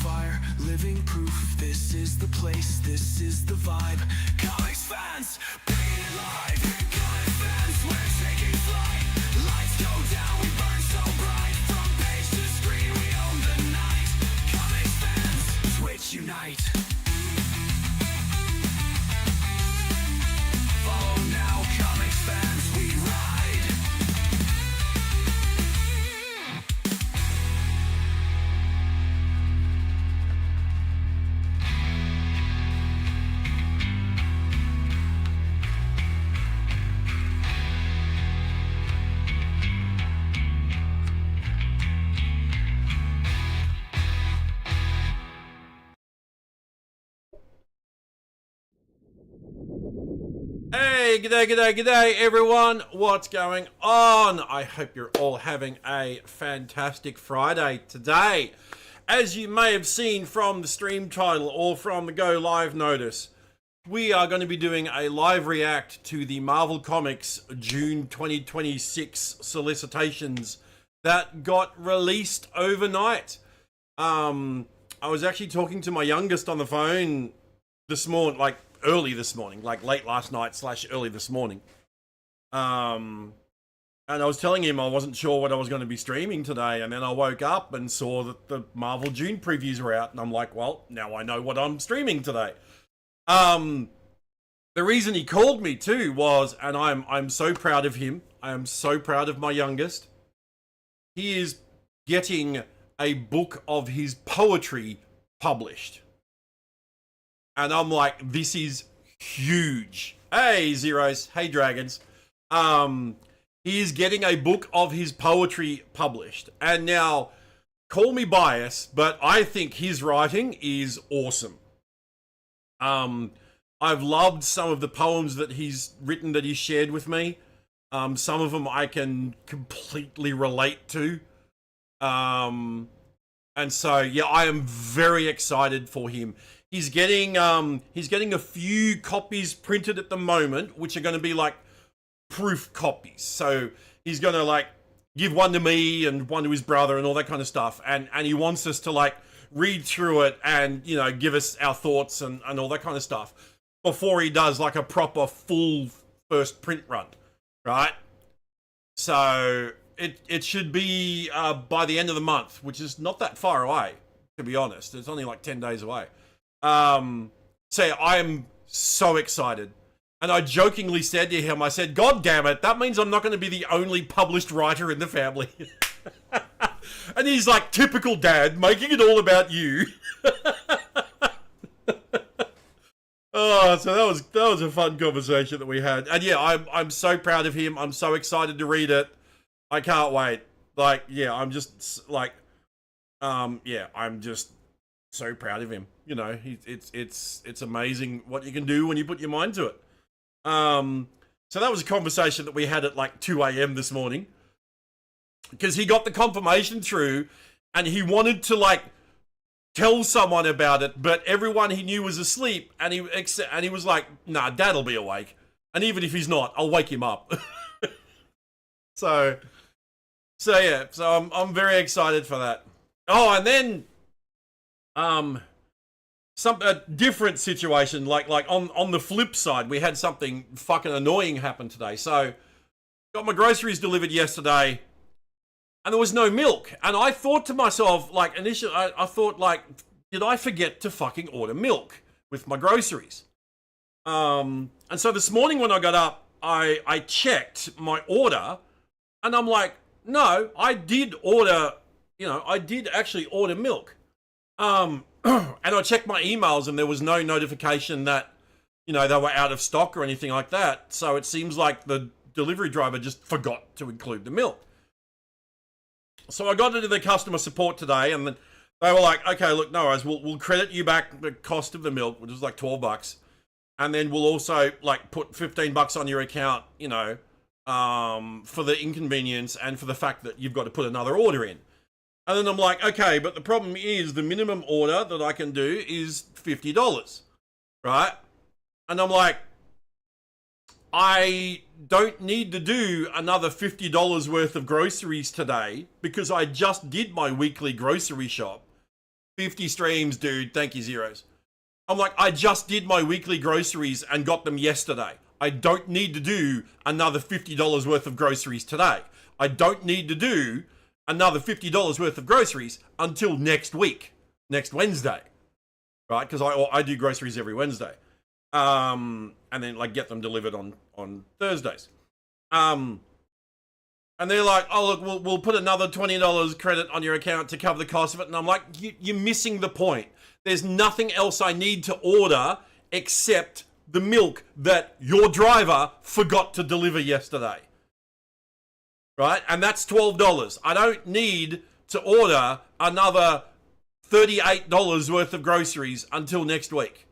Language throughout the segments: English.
fire, living proof. This is the place, this is the vibe. Comics fans, bring it live. Comics fans, we're taking flight. Lights go down, we burn so bright. From page to screen, we own the night. Comics fans, Twitch unite. Follow now, comics fans, we ride. Hey, g'day everyone. What's going on? I hope you're all having a fantastic Friday today. As you may have seen from the stream title or from the go live notice, we are going to be doing a live react to the Marvel Comics June 2026 solicitations that got released overnight. I was actually talking to my youngest on the phone this morning, early this morning, like late last night / early this morning. And I was telling him I wasn't sure what I was going to be streaming today. And then I woke up and saw that the Marvel June previews were out. And I'm like, well, now I know what I'm streaming today. The reason he called me too was, and I'm so proud of him. I am so proud of my youngest. He is getting a book of his poetry published. And I'm like, this is huge. Hey, Zeros. Hey, Dragons. He is getting a book of his poetry published. And now, call me biased, but I think his writing is awesome. I've loved some of the poems that he's written that he's shared with me. Some of them I can completely relate to. And so, yeah, I am very excited for him. He's getting a few copies printed at the moment, which are going to be like proof copies. So he's going to like give one to me and one to his brother and all that kind of stuff. And he wants us to like read through it and, you know, give us our thoughts and all that kind of stuff before he does like a proper full first print run, right? So it should be by the end of the month, which is not that far away, to be honest. It's only like 10 days away. So I am so excited. And I jokingly said to him, I said, God damn it, that means I'm not going to be the only published writer in the family. And he's like, typical dad, making it all about you. Oh, so that was a fun conversation that we had. And yeah, I'm so proud of him. I'm so excited to read it. I can't wait. Like, yeah, I'm just like, yeah, I'm just so proud of him. You know, it's amazing what you can do when you put your mind to it. So that was a conversation that we had at like 2 a.m. this morning, because he got the confirmation through and he wanted to like tell someone about it, but everyone he knew was asleep, and he was like, nah, Dad'll be awake, and even if he's not, I'll wake him up. so yeah, so I'm very excited for that. Oh, and then a different situation, like on the flip side, we had something fucking annoying happen today. So got my groceries delivered yesterday and there was no milk. And I thought to myself, like, initially, I thought, like, did I forget to fucking order milk with my groceries? And so this morning when I got up, I checked my order and I'm like, no, I did order, you know, I did actually order milk. And I checked my emails and there was no notification that, you know, they were out of stock or anything like that. So it seems like the delivery driver just forgot to include the milk. So I got into the customer support today and they were like, okay, look, no worries, we'll credit you back the cost of the milk, which was like $12. And then we'll also like put $15 on your account, you know, for the inconvenience and for the fact that you've got to put another order in. And then I'm like, okay, but the problem is the minimum order that I can do is $50, right? And I'm like, I don't need to do another $50 worth of groceries today because I just did my weekly grocery shop. 50 streams, dude. Thank you, zeros. I'm like, I just did my weekly groceries and got them yesterday. I don't need to do another $50 worth of groceries today. I don't need to do another $50 worth of groceries until next week, next Wednesday, right? Because I do groceries every Wednesday, and then like get them delivered on Thursdays. And they're like, oh look, we'll put another $20 credit on your account to cover the cost of it. And I'm like, you're missing the point. There's nothing else I need to order except the milk that your driver forgot to deliver yesterday. Right? And that's $12. I don't need to order another $38 worth of groceries until next week.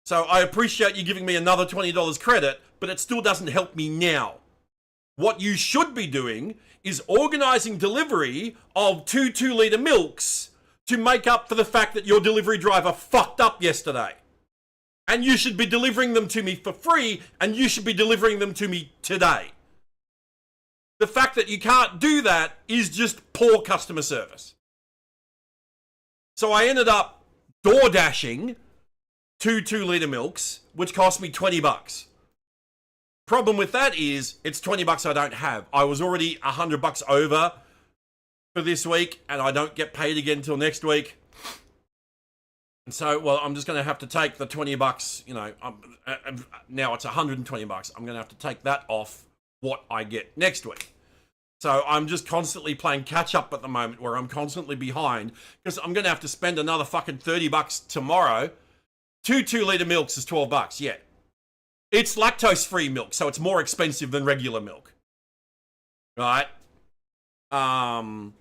So I appreciate you giving me another $20 credit, but it still doesn't help me now. What you should be doing is organizing delivery of 2 2-liter milks to make up for the fact that your delivery driver fucked up yesterday. And you should be delivering them to me for free, and you should be delivering them to me today. The fact that you can't do that is just poor customer service. So I ended up door dashing 2 2-liter milks, which cost me $20. Problem with that is it's $20 I don't have. I was already $100 over for this week, and I don't get paid again until next week. And so, well, I'm just going to have to take the $20, you know, now it's $120. I'm going to have to take that off what I get next week. So I'm just constantly playing catch up at the moment, where I'm constantly behind, because I'm going to have to spend another fucking $30 tomorrow. 2 2-liter milks is $12, yeah. It's lactose-free milk, so it's more expensive than regular milk. Right? So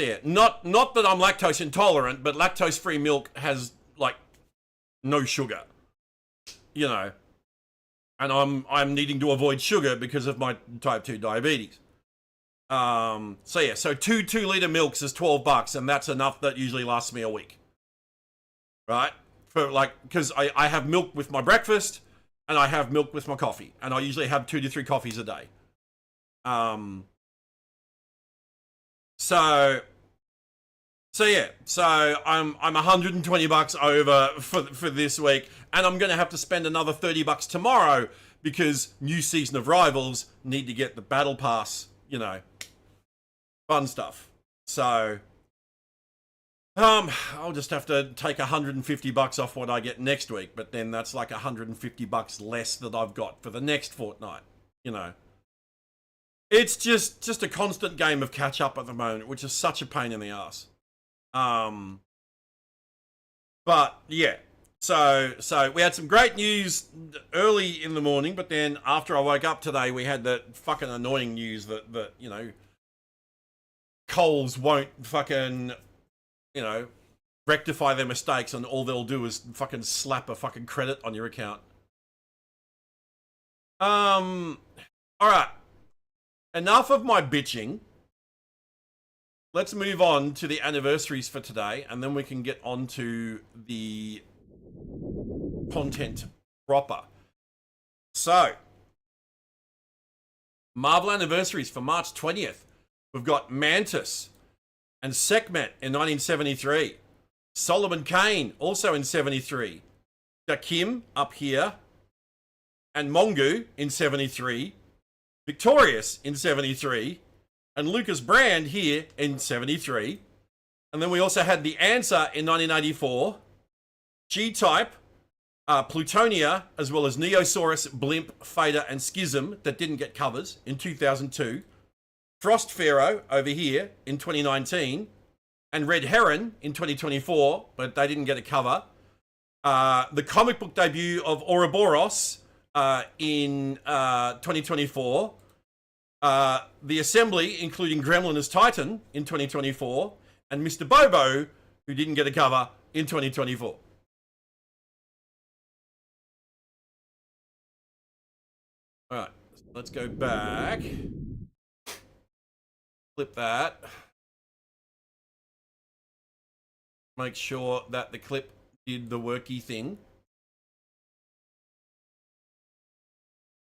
yeah, not that I'm lactose intolerant, but lactose-free milk has, like, no sugar. You know. And I'm needing to avoid sugar because of my type 2 diabetes. So yeah, so 2 2-liter milks is $12, and that's enough that usually lasts me a week. Right? For like, because I have milk with my breakfast, and I have milk with my coffee, and I usually have 2 to 3 coffees a day. So yeah, so I'm $120 over for this week, and I'm gonna have to spend another $30 tomorrow because new season of Rivals need to get the battle pass, you know, fun stuff. So I'll just have to take $150 off what I get next week, but then that's like $150 less that I've got for the next fortnight, you know. It's just a constant game of catch up at the moment, which is such a pain in the ass. But yeah, so we had some great news early in the morning, but then after I woke up today, we had that fucking annoying news that you know, Coles won't fucking, you know, rectify their mistakes, and all they'll do is fucking slap a fucking credit on your account. All right. Enough of my bitching. Let's move on to the anniversaries for today, and then we can get on to the content proper. So, Marvel anniversaries for March 20th. We've got Mantis and Sekhmet in 1973. Solomon Kane, also in 73. Dakim up here. And Mongu in 73. Victorious in 73. And Lucas Brand here in 73. And then we also had The Answer in 1984. G-Type, Plutonia, as well as Neosaurus, Blimp, Fader, and Schism that didn't get covers in 2002. Frost Pharaoh over here in 2019. And Red Heron in 2024, but they didn't get a cover. The comic book debut of Ouroboros in 2024. The Assembly, including Gremlin as Titan in 2024. And Mr. Bobo, who didn't get a cover in 2024. Alright, let's go back. Flip that. Make sure that the clip did the worky thing.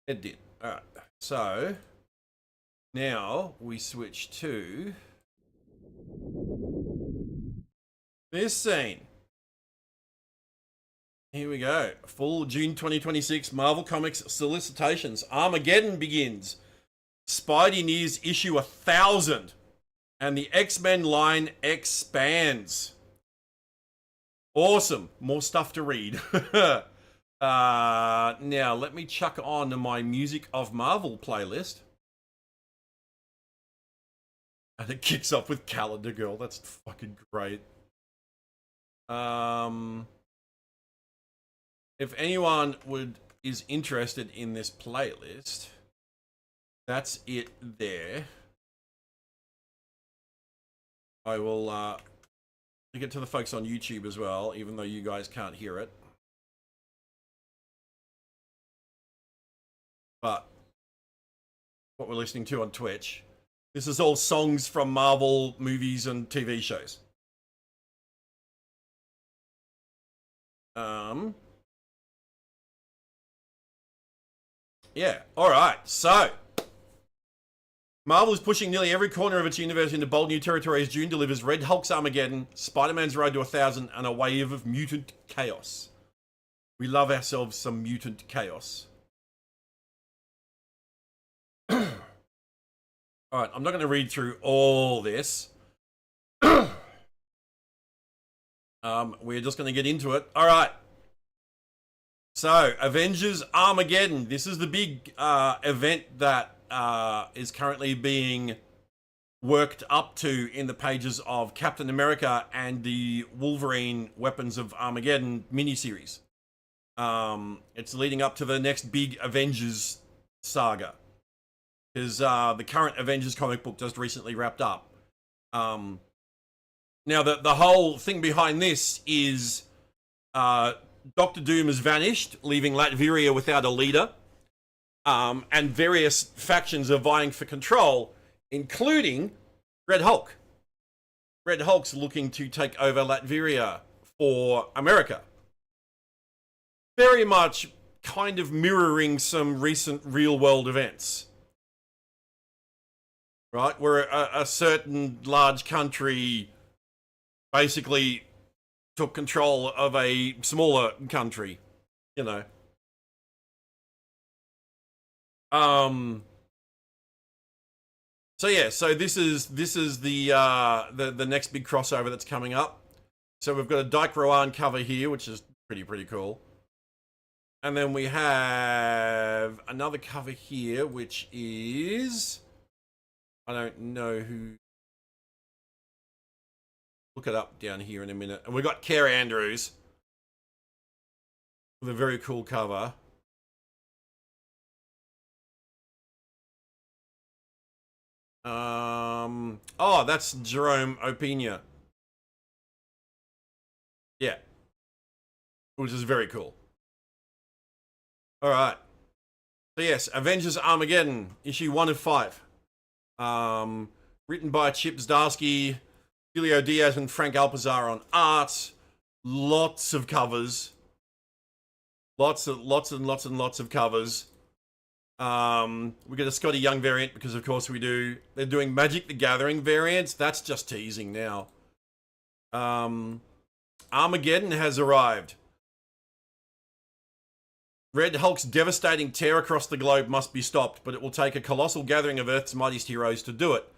It did. Alright, so now we switch to This scene. Here we go. Full June 2026 Marvel Comics solicitations. Armageddon begins. Spidey nears issue 1,000. And the X-Men line expands. Awesome. More stuff to read. Now, let me chuck on my Music of Marvel playlist. And it kicks off with Calendar Girl. That's fucking great. If anyone is interested in this playlist, that's it there. I will link it to the folks on YouTube as well, even though you guys can't hear it. But what we're listening to on Twitch, this is all songs from Marvel movies and TV shows. Yeah, alright, so Marvel is pushing nearly every corner of its universe into bold new territory as June delivers Red Hulk's Armageddon, Spider-Man's Road to 1,000, and a wave of mutant chaos. We love ourselves some mutant chaos. Alright, I'm not going to read through all this. We're just going to get into it. Alright. So, Avengers Armageddon. This is the big event that is currently being worked up to in the pages of Captain America and the Wolverine Weapons of Armageddon miniseries. It's leading up to the next big Avengers saga. Because the current Avengers comic book just recently wrapped up. Now, the whole thing behind this is Doctor Doom has vanished, leaving Latveria without a leader. And various factions are vying for control, including Red Hulk. Red Hulk's looking to take over Latveria for America. Very much kind of mirroring some recent real-world events. Right? Where a certain large country basically took control of a smaller country, you know. So yeah, so this is the next big crossover that's coming up. So we've got a Dyke Rowan cover here, which is pretty cool. And then we have another cover here, which is, I don't know who. Look it up down here in a minute. And we've got Care Andrews with a very cool cover. Oh, that's Jerome Opeña. Yeah. Which is very cool. Alright. So yes, Avengers Armageddon, issue 1 of 5. Written by Chip Zdarsky, Julio Diaz and Frank Alpizar on art. Lots of covers. Lots and lots of covers. We get a Scotty Young variant because of course we do. They're doing Magic the Gathering variants. That's just teasing now. Armageddon has arrived. Red Hulk's devastating tear across the globe must be stopped, but it will take a colossal gathering of Earth's mightiest heroes to do it.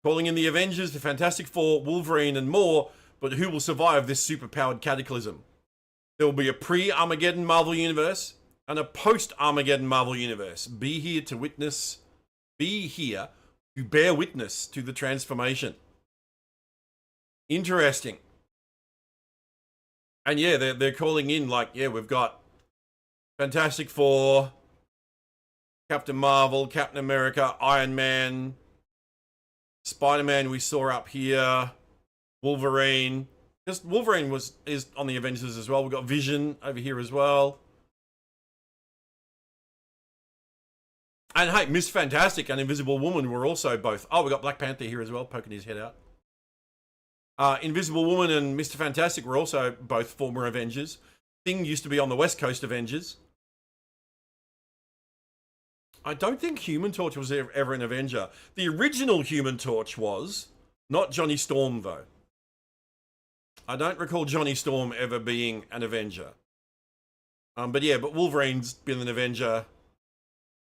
Calling in the Avengers, the Fantastic Four, Wolverine, and more, but who will survive this superpowered cataclysm? There will be a pre-Armageddon Marvel Universe and a post-Armageddon Marvel Universe. Be here to bear witness to the transformation. Interesting. And yeah, they're calling in like, yeah, we've got Fantastic Four, Captain Marvel, Captain America, Iron Man, Spider-Man we saw up here, Wolverine. Just Wolverine is on the Avengers as well. We've got Vision over here as well. And hey, Miss Fantastic and Invisible Woman were also both. Oh, we got Black Panther here as well, poking his head out. Invisible Woman and Mr. Fantastic were also both former Avengers. Thing used to be on the West Coast Avengers. I don't think Human Torch was ever an Avenger. The original Human Torch was. Not Johnny Storm, though. I don't recall Johnny Storm ever being an Avenger. But yeah, but Wolverine's been an Avenger.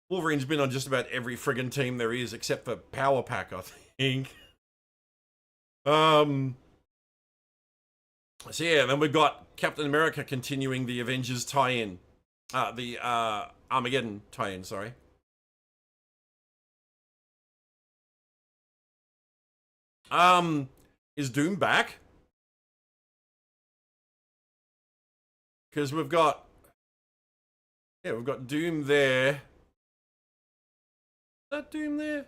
Wolverine's been on just about every friggin' team there is, except for Power Pack, I think. So yeah, then we've got Captain America continuing the Avengers tie-in. The Armageddon tie-in, sorry. Is Doom back? Because we've got Doom there. Is that Doom there?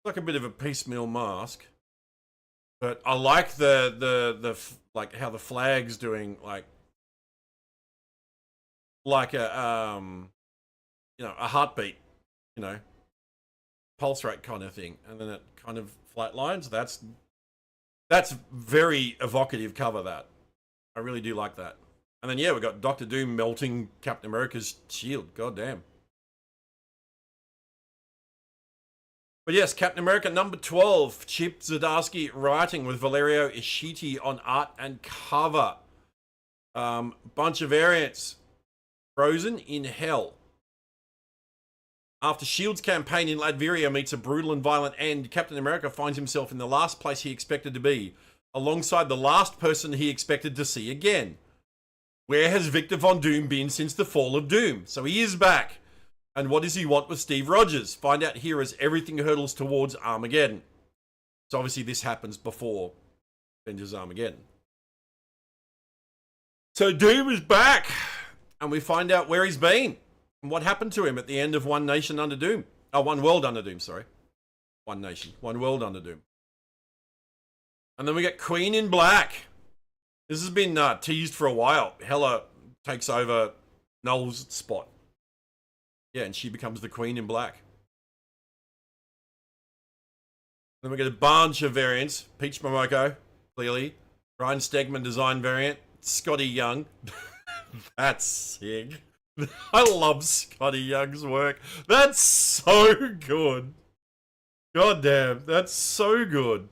Like a bit of a piecemeal mask. But I like the like how the flag's doing like a a heartbeat, pulse rate kind of thing, and then it kind of flatlines. That's very evocative cover. That I really do like that. And then yeah, we got Doctor Doom melting Captain America's shield. God damn. But yes, Captain America number 12, Chip Zdarsky writing with Valerio Ishiti on art and cover. Bunch of variants. Frozen in Hell. After S.H.I.E.L.D.'s campaign in Latveria meets a brutal and violent end, Captain America finds himself in the last place he expected to be, alongside the last person he expected to see again. Where has Victor Von Doom been since the fall of Doom? So he is back. And what does he want with Steve Rogers? Find out here as everything hurtles towards Armageddon. So obviously this happens before Avengers Armageddon. So Doom is back. And we find out where he's been. And what happened to him at the end of One Nation Under Doom. Oh, One World Under Doom, sorry. One Nation. One World Under Doom. And then we get Queen in Black. This has been teased for a while. Hela takes over Null's spot. Yeah, and she becomes the Queen in Black. Then we get a bunch of variants. Peach Momoko, clearly. Ryan Stegman design variant. Scotty Young. That's sick. I love Scotty Young's work. That's so good. God damn, that's so good.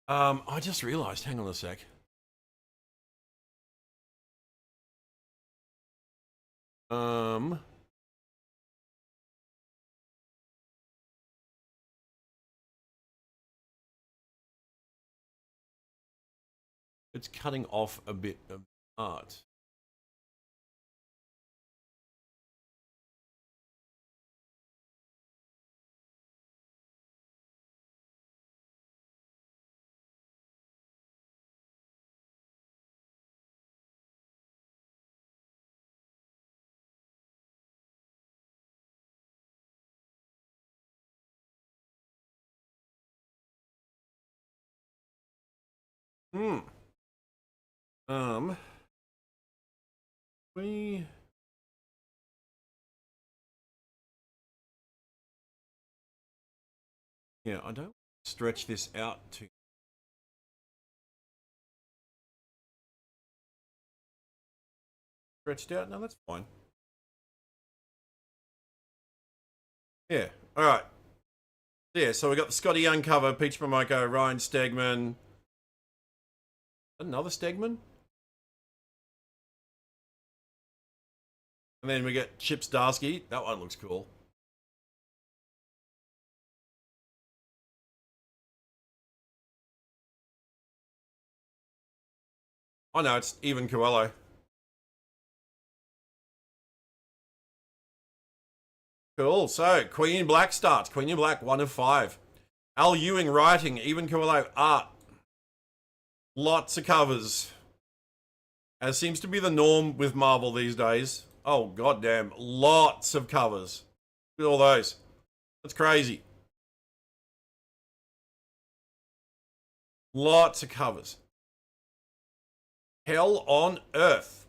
I just realized, hang on a sec. It's cutting off a bit of art. We yeah, I don't stretch this out too. Stretched out? No, that's fine. Yeah, alright. Yeah, so we got the Scotty Young cover, Peach Momoko, Ryan Stegman. Another Stegman? And then we get Chip Zdarsky. That one looks cool. Oh no, it's Even Coelho. Cool. So, Queen in Black starts. Queen in Black, 1 of 5. Al Ewing writing, Even Coelho art. Lots of covers. As seems to be the norm with Marvel these days. Oh, goddamn. Lots of covers. Look at all those. That's crazy. Lots of covers. Hell on Earth.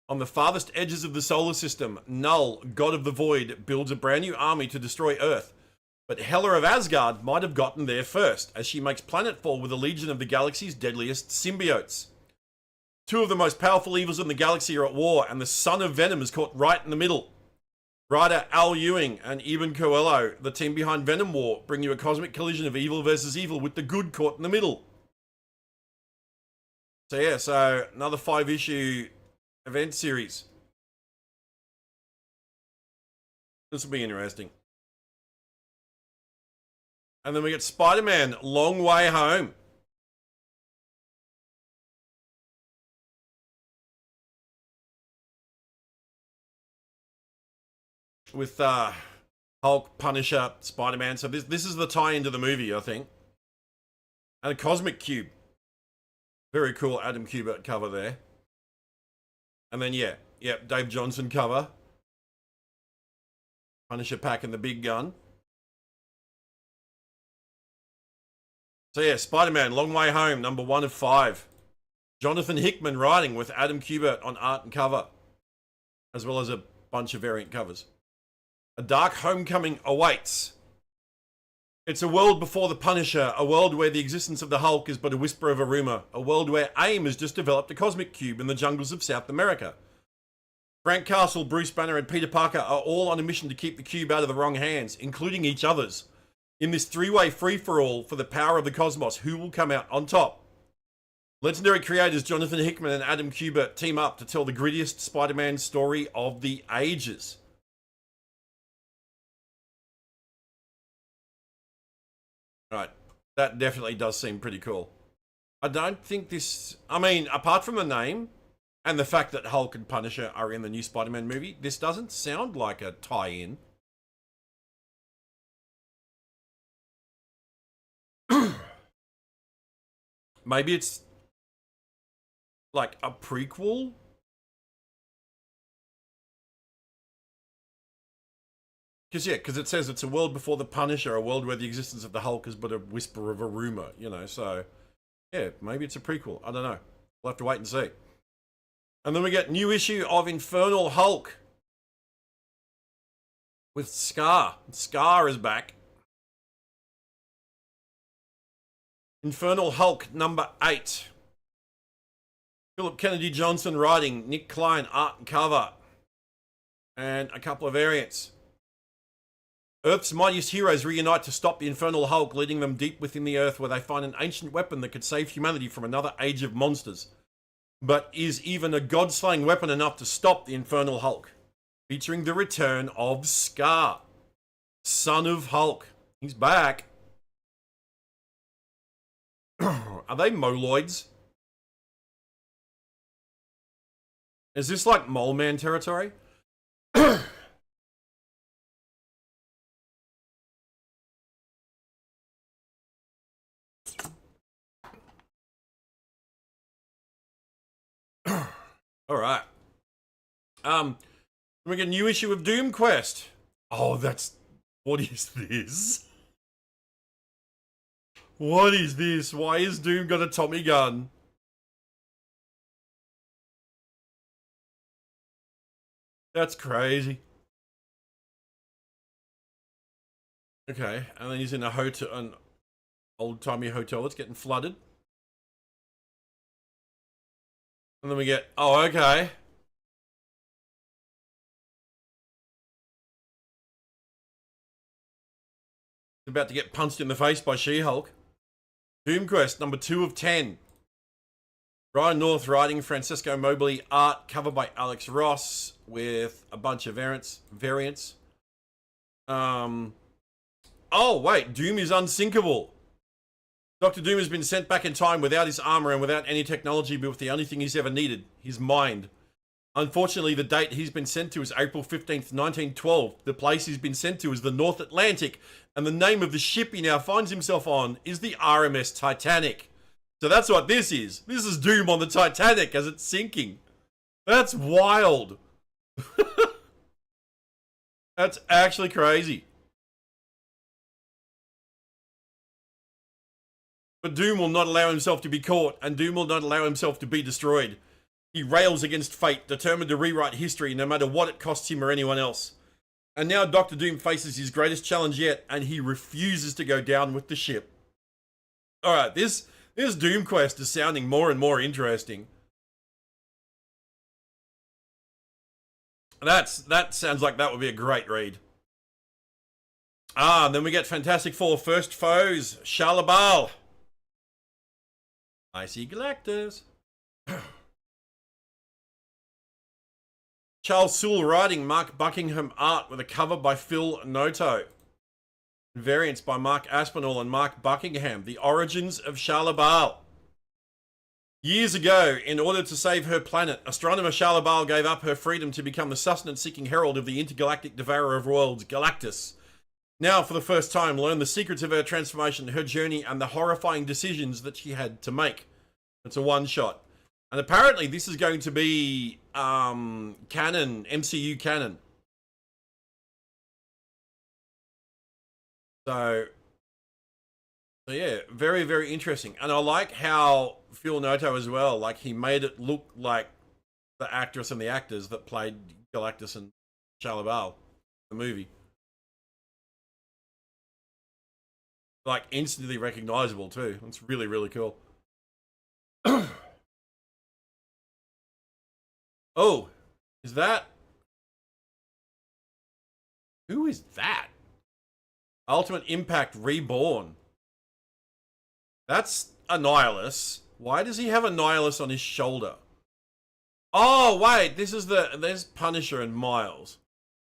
On the farthest edges of the solar system, Null, god of the void, builds a brand new army to destroy Earth. But Hela of Asgard might have gotten there first, as she makes planetfall with a legion of the galaxy's deadliest symbiotes. 2 of the most powerful evils in the galaxy are at war, and the son of Venom is caught right in the middle. Writer Al Ewing and Eben Coelho, the team behind Venom War, bring you a cosmic collision of evil versus evil with the good caught in the middle. So yeah, so another 5-issue event series. This will be interesting. And then we get Spider-Man, Long Way Home. With Hulk, Punisher, Spider-Man. So this is the tie-in to the movie, I think. And a Cosmic Cube. Very cool Adam Kubert cover there. And then, yeah, Dave Johnson cover. Punisher packing the big gun. So yeah, Spider-Man, Long Way Home, number 1 of 5. Jonathan Hickman writing with Adam Kubert on art and cover. As well as a bunch of variant covers. A dark homecoming awaits. It's a world before the Punisher, a world where the existence of the Hulk is but a whisper of a rumor, a world where AIM has just developed a cosmic cube in the jungles of South America. Frank Castle, Bruce Banner, and Peter Parker are all on a mission to keep the cube out of the wrong hands, including each other's. In this 3-way free-for-all for the power of the cosmos, who will come out on top? Legendary creators Jonathan Hickman and Adam Kubert team up to tell the grittiest Spider-Man story of the ages. Right, that definitely does seem pretty cool. I don't think this... I mean, apart from the name and the fact that Hulk and Punisher are in the new Spider-Man movie, this doesn't sound like a tie-in. Maybe it's like a prequel? Because it says it's a world before the Punisher, a world where the existence of the Hulk is but a whisper of a rumor, you know, so yeah, maybe it's a prequel. I don't know. We'll have to wait and see. And then we get new issue of Infernal Hulk with Scar. Scar is back. Infernal Hulk number 8. Philip Kennedy Johnson writing, Nick Klein art and cover, and a couple of variants. Earth's mightiest heroes reunite to stop the Infernal Hulk, leading them deep within the Earth where they find an ancient weapon that could save humanity from another age of monsters. But is even a god-slaying weapon enough to stop the Infernal Hulk? Featuring the return of Scar, son of Hulk. He's back. Are they Moloids? Is this like Mole Man territory? All right. We get a new issue of Doom Quest. Oh, what is this? What is this? Why is Doom got a Tommy gun? That's crazy. Okay, and then he's in a hotel, an old-timey hotel that's getting flooded. And then we get, oh, okay. About to get punched in the face by She-Hulk. Doom Quest, number 2 of 10. Ryan North writing, Francesco Mobley art, cover by Alex Ross with a bunch of variants. Oh, wait, Doom is unsinkable. Dr. Doom has been sent back in time without his armor and without any technology, but with the only thing he's ever needed, his mind. Unfortunately, the date he's been sent to is April 15th, 1912. The place he's been sent to is the North Atlantic, and the name of the ship he now finds himself on is the RMS Titanic. So that's what this is. This is Doom on the Titanic as it's sinking. That's wild. That's actually crazy. But Doom will not allow himself to be caught, and Doom will not allow himself to be destroyed. He rails against fate, determined to rewrite history no matter what it costs him or anyone else. And now Dr. Doom faces his greatest challenge yet, and he refuses to go down with the ship. Alright, this Doom Quest is sounding more and more interesting. That sounds like that would be a great read. And then we get Fantastic Four First Foes, Shalabal. Icy Galactus. Charles Soule writing, Mark Buckingham art with a cover by Phil Noto. Variants by Mark Aspinall and Mark Buckingham. The origins of Shalabal. Years ago, in order to save her planet, astronomer Shalabal gave up her freedom to become the sustenance-seeking herald of the intergalactic devourer of worlds, Galactus. Now, for the first time, learn the secrets of her transformation, her journey, and the horrifying decisions that she had to make. It's a one-shot. And apparently this is going to be canon, MCU canon. So yeah, very, very interesting. And I like how Phil Noto as well, like he made it look like the actress and the actors that played Galactus and Shalabal, the movie. Like instantly recognizable too. It's really, really cool. Oh, is that? Who is that? Ultimate Impact Reborn. That's Annihilus. Why does he have Annihilus on his shoulder? Oh, wait, there's Punisher and Miles.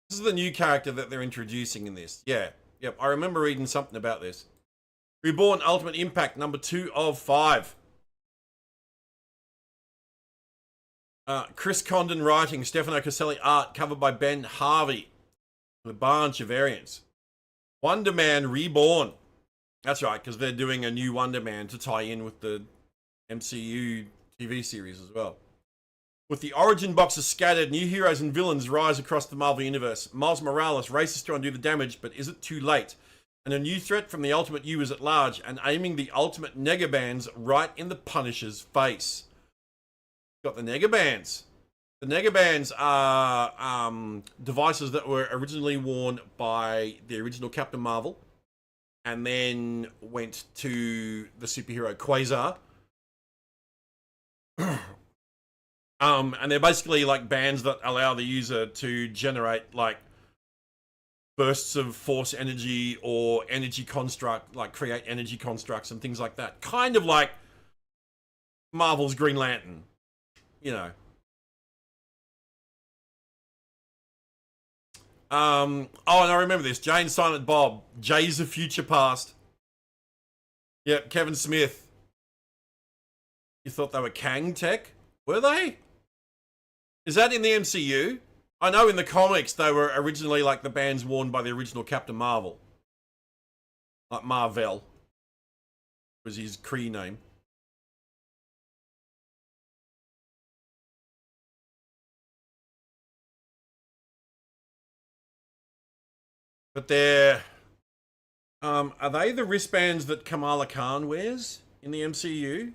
This is the new character that they're introducing in this. Yeah, yep, I remember reading something about this. Reborn Ultimate Impact, number 2 of 5. Chris Condon writing, Stefano Caselli art, covered by Ben Harvey. With a bunch of variants. Wonder Man Reborn. That's right, because they're doing a new Wonder Man to tie in with the MCU TV series as well. With the origin boxes scattered, new heroes and villains rise across the Marvel Universe. Miles Morales races to undo the damage, but is it too late? And a new threat from the Ultimate U is at large, and aiming the Ultimate Negabands right in the Punisher's face. Got the Negabands. The Negabands are devices that were originally worn by the original Captain Marvel, and then went to the superhero Quasar. And they're basically like bands that allow the user to generate like bursts of force energy or energy construct, like create energy constructs and things like that. Kind of like Marvel's Green Lantern, you know. Oh, and I remember this. Jay and Silent Bob. Jay's of Future Past. Yep, Kevin Smith. You thought they were Kang Tech? Were they? Is that in the MCU? I know in the comics they were originally like the bands worn by the original Captain Marvel. Like Marvel was his Kree name. But they're... are they the wristbands that Kamala Khan wears in the MCU?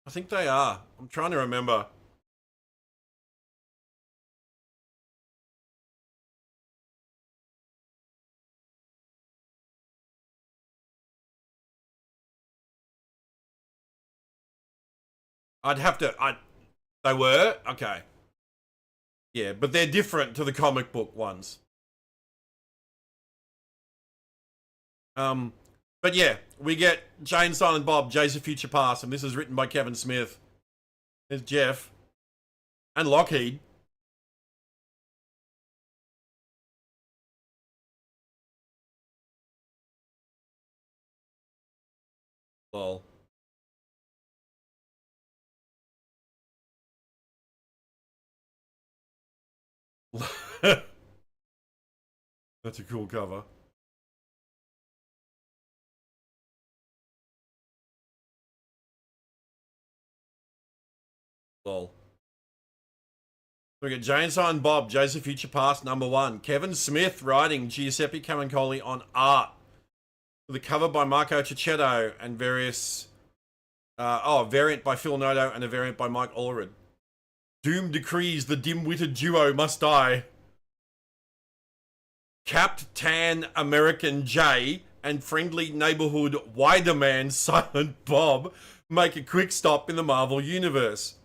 I think they are. I'm trying to remember. I'd have to... They were? Okay. Yeah, but they're different to the comic book ones. But yeah, we get Jay and Silent Bob, Jay's of Future Past, and this is written by Kevin Smith. There's Jeff. And Lockheed. Lol. That's a cool cover. Lol. We get Jay and Silent Bob, Jay's of Future Past, number 1. Kevin Smith writing, Giuseppe Camuncoli on art. With a cover by Marco Cicchetto and various... a variant by Phil Noto and a variant by Mike Allred. Doom decrees the dim-witted duo must die. Captain American Jay and friendly neighborhood Widerman Silent Bob make a quick stop in the Marvel Universe.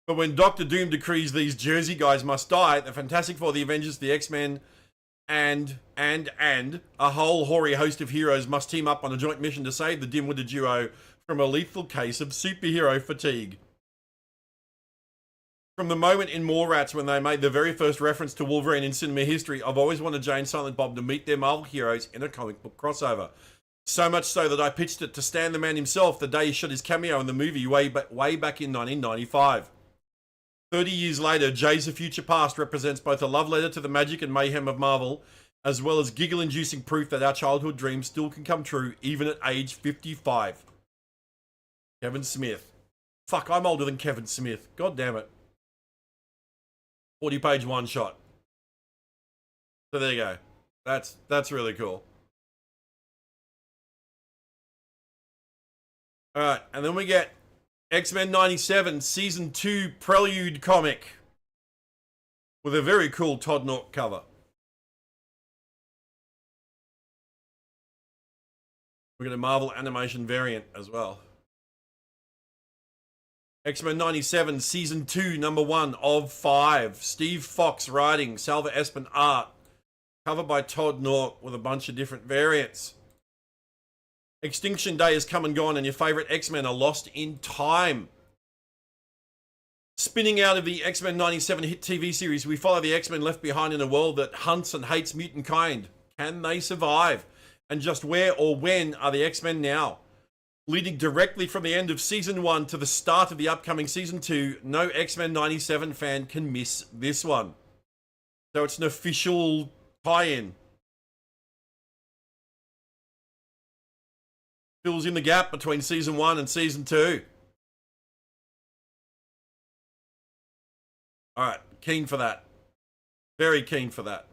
But when Doctor Doom decrees these Jersey guys must die, the Fantastic Four, the Avengers, the X-Men, and a whole hoary host of heroes must team up on a joint mission to save the dim-witted duo from a lethal case of superhero fatigue. From the moment in Mallrats when they made the very first reference to Wolverine in cinema history, I've always wanted Jay and Silent Bob to meet their Marvel heroes in a comic book crossover. So much so that I pitched it to Stan the Man himself the day he shot his cameo in the movie way back in 1995. 30 years later, Jay's A Future Past represents both a love letter to the magic and mayhem of Marvel, as well as giggle-inducing proof that our childhood dreams still can come true, even at age 55. Kevin Smith. Fuck, I'm older than Kevin Smith. God damn it. 40-page one-shot. So there you go. That's really cool. Alright, and then we get X-Men 97 Season 2 Prelude comic with a very cool Todd Nork cover. We get a Marvel animation variant as well. X-Men 97 Season 2 number 1 of 5. Steve Fox writing, Salva Espen art. Cover by Todd Nork with a bunch of different variants. Extinction Day has come and gone and your favourite X-Men are lost in time. Spinning out of the X-Men 97 hit TV series, we follow the X-Men left behind in a world that hunts and hates mutant kind. Can they survive? And just where or when are the X-Men now? Leading directly from the end of Season 1 to the start of the upcoming Season 2, no X-Men 97 fan can miss this one. So it's an official tie-in. Fills in the gap between Season 1 and Season 2. Alright, keen for that. Very keen for that.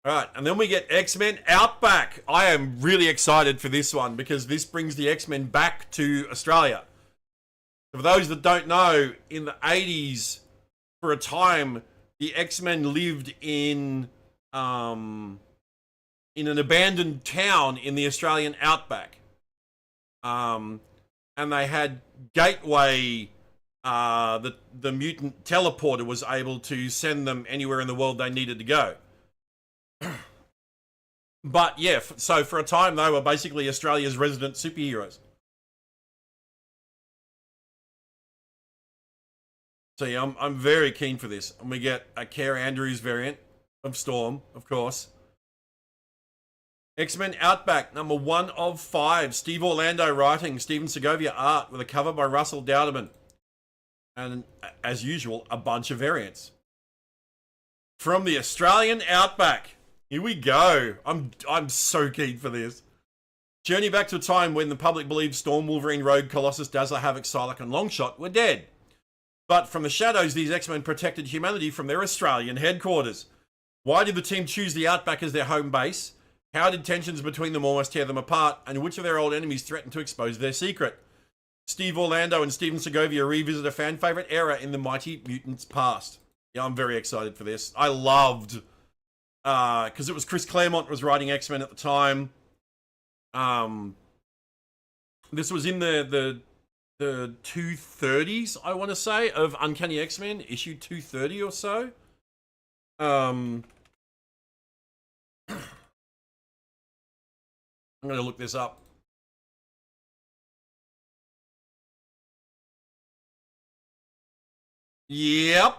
Alright, and then we get X-Men Outback. I am really excited for this one because this brings the X-Men back to Australia. For those that don't know, in the 80s, for a time, the X-Men lived in an abandoned town in the Australian outback. And they had Gateway, the mutant teleporter was able to send them anywhere in the world they needed to go. But yeah, so for a time they were basically Australia's resident superheroes. So yeah, I'm very keen for this. And we get a Care Andrews variant of Storm, of course. X-Men Outback, number 1 of 5. Steve Orlando writing, Steven Segovia art, with a cover by Russell Dowderman. And, as usual, a bunch of variants. From the Australian Outback. Here we go. I'm so keen for this. Journey back to a time when the public believed Storm, Wolverine, Rogue, Colossus, Dazzler, Havoc, Psylocke, and Longshot were dead. But from the shadows, these X-Men protected humanity from their Australian headquarters. Why did the team choose the Outback as their home base? How did tensions between them almost tear them apart? And which of their old enemies threatened to expose their secret? Steve Orlando and Steven Segovia revisit a fan favourite era in the Mighty Mutants past. Yeah, I'm very excited for this. I loved... because it was Chris Claremont was writing X-Men at the time. This was in the 230s, I want to say, of Uncanny X-Men, issue 230 or so. I'm going to look this up. Yep.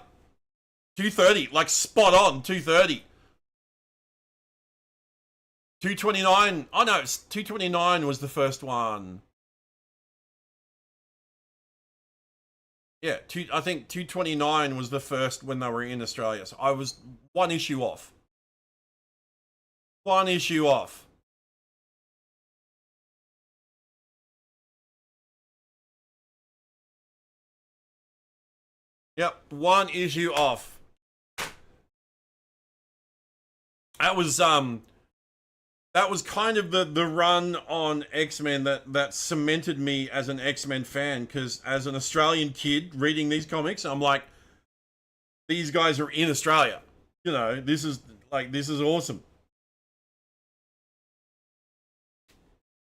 230, like spot on, 230. 229. Oh no, 229 was the first one. Yeah, I think 229 was the first when they were in Australia. So I was one issue off. One issue off. Yep, one issue off. That was kind of the run on X-Men that cemented me as an X-Men fan, because as an Australian kid reading these comics, I'm like, these guys are in Australia. You know, this is awesome.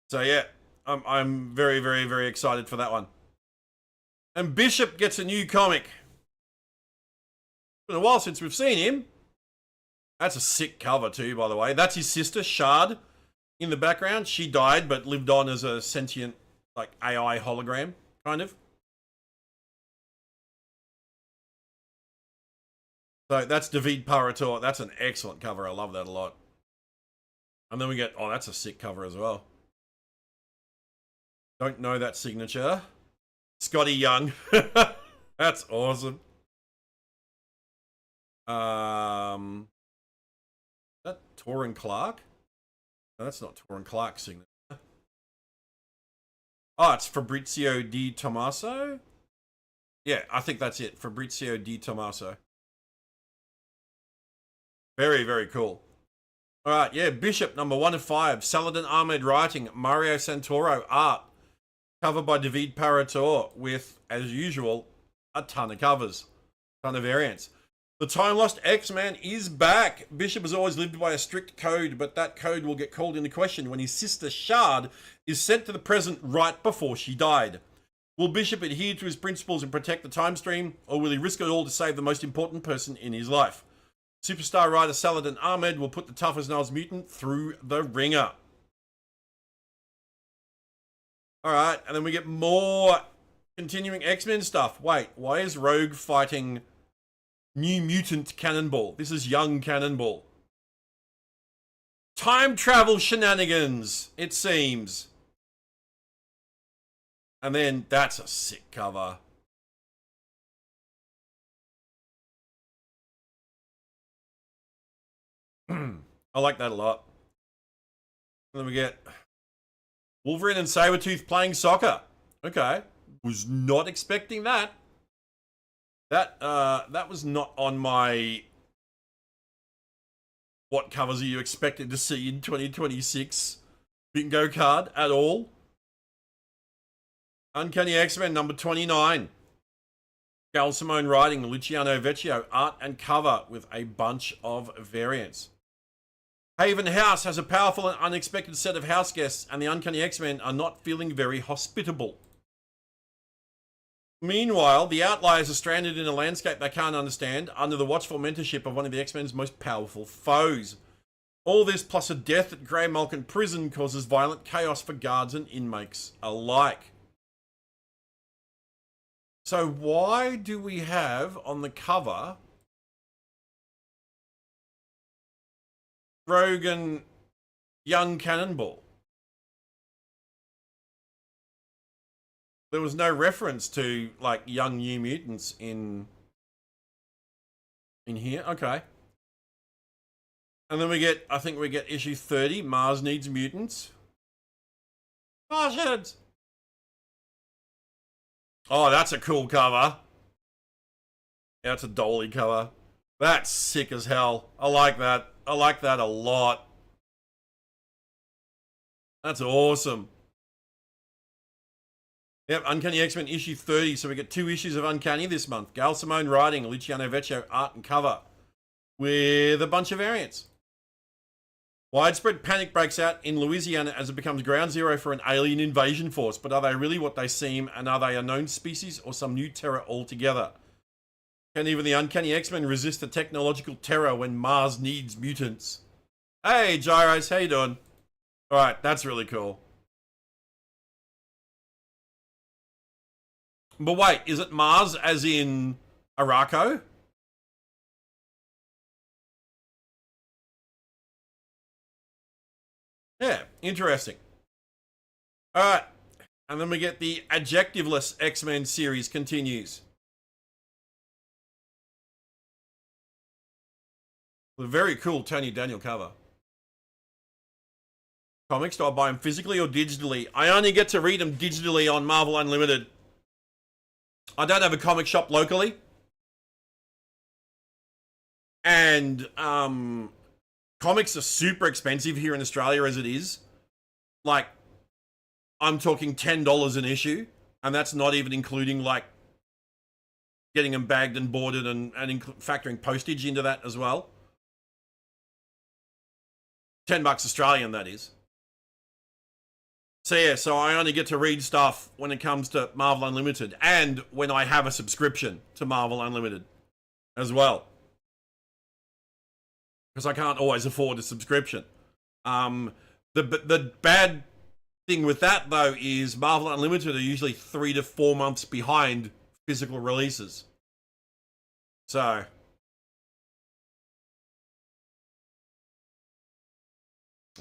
So yeah, I'm very, very, very excited for that one. And Bishop gets a new comic. It's been a while since we've seen him. That's a sick cover too, by the way. That's his sister, Shard, in the background. She died, but lived on as a sentient, like, AI hologram, kind of. So that's David Parator. That's an excellent cover. I love that a lot. And then we get, oh, that's a sick cover as well. Don't know that signature. Scotty Young. That's awesome. That Torrin Clark? No, that's not Torrin Clark's signature. Oh, it's Fabrizio Di Tommaso? Yeah, I think that's it. Fabrizio Di Tommaso. Very, very cool. All right, yeah, Bishop, number 1 of 5. Saladin Ahmed writing, Mario Santoro art. Covered by David Parator with, as usual, a ton of covers. Ton of variants. The Time Lost X-Man is back. Bishop has always lived by a strict code, but that code will get called into question when his sister Shard is sent to the present right before she died. Will Bishop adhere to his principles and protect the time stream, or will he risk it all to save the most important person in his life? Superstar writer Saladin Ahmed will put the tough as nails mutant through the ringer. Alright, and then we get more continuing X-Men stuff. Wait, why is Rogue fighting New Mutant Cannonball? This is Young Cannonball. Time travel shenanigans, it seems. And then that's a sick cover. I like that a lot. And then we get Wolverine and Sabretooth playing soccer. Okay. Was not expecting that. That was not on my what covers are you expected to see in 2026 bingo card at all. Uncanny X-Men number 29. Gal Simone writing, Luciano Vecchio art and cover with a bunch of variants. Haven House has a powerful and unexpected set of house guests, and the Uncanny X-Men are not feeling very hospitable. Meanwhile, the Outliers are stranded in a landscape they can't understand under the watchful mentorship of one of the X-Men's most powerful foes. All this plus a death at Grey Malkin Prison causes violent chaos for guards and inmates alike. So why do we have on the cover Rogue and Young Cannonball? There was no reference to, like, young New Mutants in here. Okay. And then we get, I think we get issue 30, Mars Needs Mutants. Martians! Oh, that's a cool cover. Yeah, it's a Dolly cover. That's sick as hell. I like that. I like that a lot. That's awesome. Yep, Uncanny X-Men issue 30. So we get 2 issues of Uncanny this month. Gail Simone writing, Luciano Vecchio art and cover with a bunch of variants. Widespread panic breaks out in Louisiana as it becomes ground zero for an alien invasion force. But are they really what they seem, and are they a known species or some new terror altogether? Can even the Uncanny X-Men resist the technological terror when Mars needs mutants? Hey, Gyros, how you doing? Alright, that's really cool. But wait, is it Mars as in Araco? Yeah, interesting. Alright, and then we get the adjectiveless X-Men series continues. A very cool Tony Daniel cover. Comics, do I buy them physically or digitally? I only get to read them digitally on Marvel Unlimited. I don't have a comic shop locally. And comics are super expensive here in Australia as it is. Like, I'm talking $10 an issue. And that's not even including, like, getting them bagged and boarded and factoring postage into that as well. $10 Australian, that is. So yeah, so I only get to read stuff when it comes to Marvel Unlimited, and when I have a subscription to Marvel Unlimited as well, because I can't always afford a subscription. The bad thing with that though is Marvel Unlimited are usually 3 to 4 months behind physical releases. So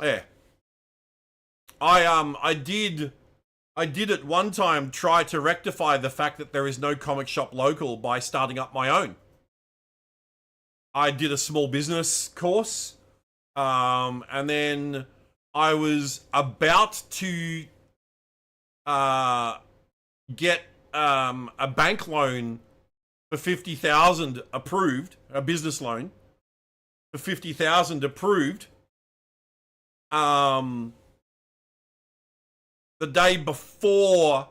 yeah, I did at one time try to rectify the fact that there is no comic shop local by starting up my own. I did a small business course, and then I was about to get a bank loan for 50,000 approved, a business loan for 50,000 approved. The day before,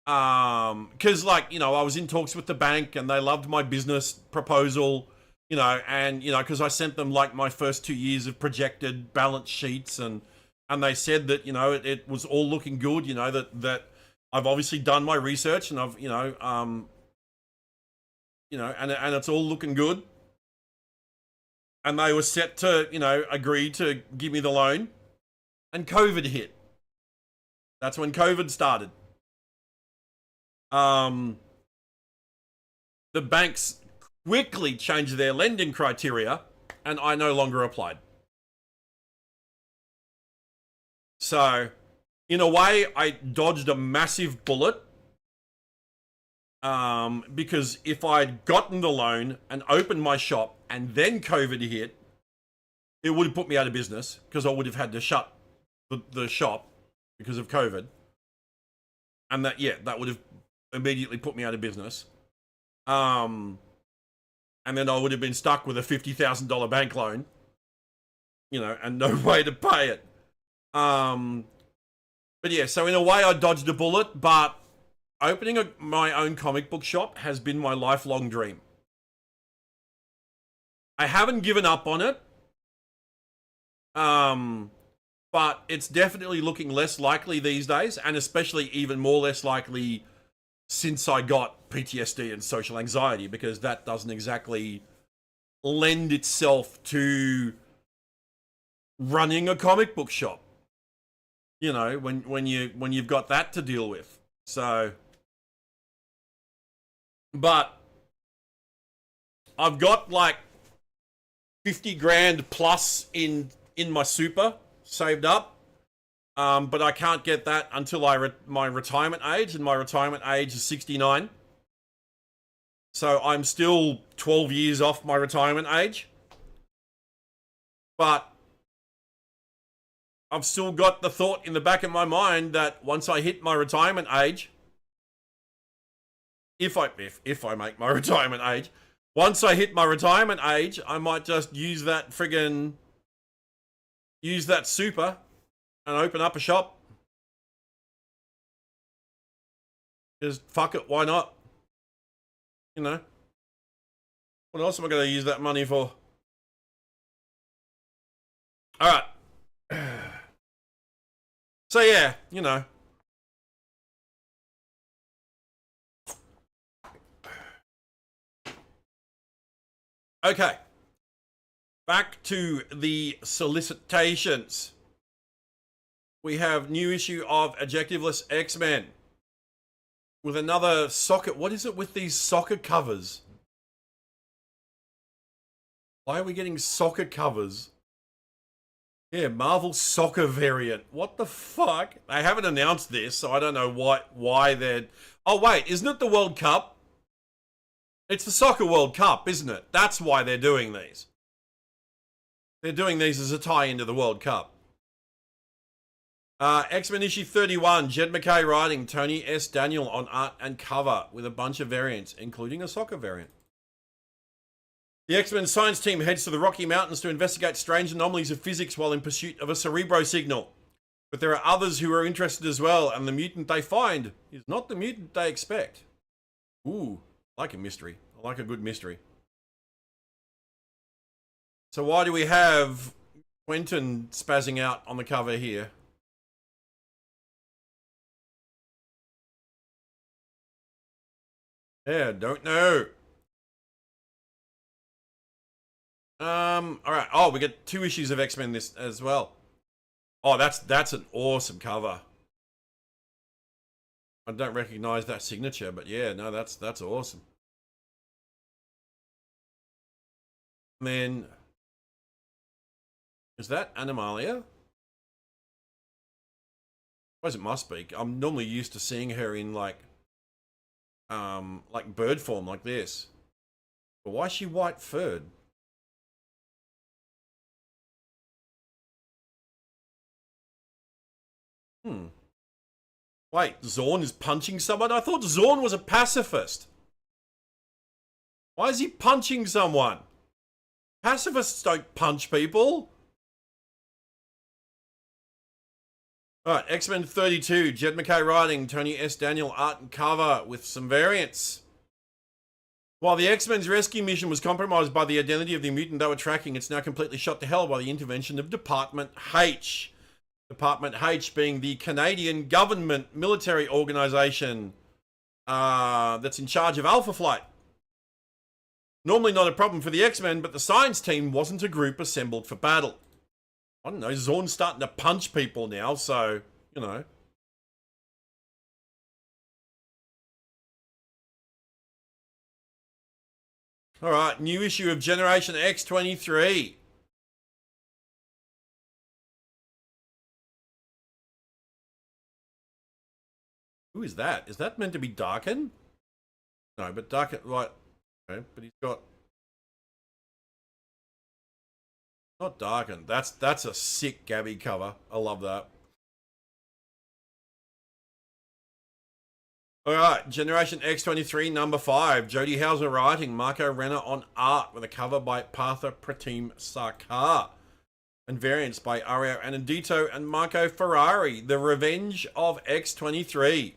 because like, you know, I was in talks with the bank and they loved my business proposal, you know, and you know, because I sent them like my first 2 years of projected balance sheets, and they said that, you know, it was all looking good, you know, that I've obviously done my research and I've, you know, and it's all looking good, and they were set to, you know, agree to give me the loan, and COVID hit. That's when COVID started. The banks quickly changed their lending criteria, and I no longer applied. So, in a way, I dodged a massive bullet. Because if I'd gotten the loan and opened my shop and then COVID hit, it would have put me out of business because I would have had to shut the shop because of COVID. And that would have immediately put me out of business. And then I would have been stuck with a $50,000 bank loan, you know, and no way to pay it. But yeah, so in a way I dodged a bullet, but opening my own comic book shop has been my lifelong dream. I haven't given up on it. But it's definitely looking less likely these days, and especially even more less likely since I got PTSD and social anxiety, because that doesn't exactly lend itself to running a comic book shop. You know, when you've got that to deal with. So, but I've got like 50 grand plus in my super saved up, but I can't get that until my retirement age, and my retirement age is 69. So I'm still 12 years off my retirement age, but I've still got the thought in the back of my mind that once I hit my retirement age, if I make my retirement age, once I hit my retirement age, I might just use that super and open up a shop. Just fuck it, why not? You know, what else am I going to use that money for? All right. So yeah, you know. Okay. Back to the solicitations. We have new issue of Adjectiveless X-Men with another soccer. What is it with these soccer covers? Why are we getting soccer covers? Yeah, Marvel soccer variant. What the fuck? They haven't announced this, so I don't know why they're... Oh wait, isn't it the World Cup? It's the Soccer World Cup, isn't it? That's why they're doing these. They're doing these as a tie into the World Cup. X-Men issue 31, Jed MacKay writing, Tony S. Daniel on art and cover with a bunch of variants, including a soccer variant. The X-Men science team heads to the Rocky Mountains to investigate strange anomalies of physics while in pursuit of a Cerebro signal. But there are others who are interested as well, and the mutant they find is not the mutant they expect. Ooh, I like a mystery. I like a good mystery. So why do we have Quentin spazzing out on the cover here? Yeah, don't know. All right. Oh, we get 2 issues of X-Men this as well. Oh, that's an awesome cover. I don't recognize that signature, but yeah, no, that's awesome. And then, is that Animalia? I suppose it must be. I'm normally used to seeing her in like bird form like this. But why is she white furred? Hmm. Wait, Zorn is punching someone? I thought Zorn was a pacifist. Why is he punching someone? Pacifists don't punch people. Alright, X-Men 32, Jed McKay writing, Tony S. Daniel art and cover with some variants. While the X-Men's rescue mission was compromised by the identity of the mutant they were tracking, it's now completely shot to hell by the intervention of Department H. Department H being the Canadian government military organisation that's in charge of Alpha Flight. Normally not a problem for the X-Men, but the science team wasn't a group assembled for battle. I don't know, Zorn's starting to punch people now, so, you know. Alright, new issue of Generation X-23. Who is that? Is that meant to be Darken? No, but Darken, right. Okay, but he's got... Not Darken. That's a sick Gabby cover. I love that. Alright, Generation X-23, number 5. Jody Hauser writing, Marco Renner on art with a cover by Partha Pratim Sarkar. And variants by Ario Anandito and Marco Ferrari. The Revenge of X-23.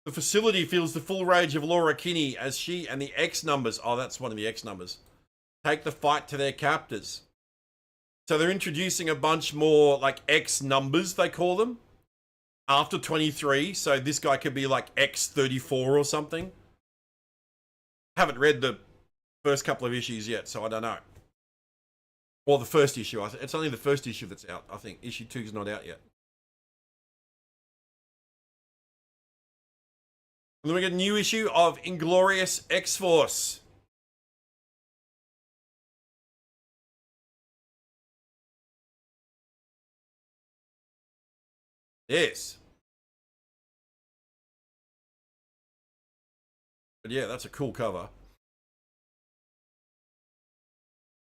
The facility feels the full rage of Laura Kinney as she and the X numbers, oh, that's one of the X numbers, take the fight to their captors. So they're introducing a bunch more like X numbers, they call them, after 23. So this guy could be like X34 or something. Haven't read the first couple of issues yet, so I don't know. Or the first issue. It's only the first issue that's out, I think. Issue 2 is not out yet. And then we get a new issue of Inglorious X-Force. Yes. But yeah, that's a cool cover.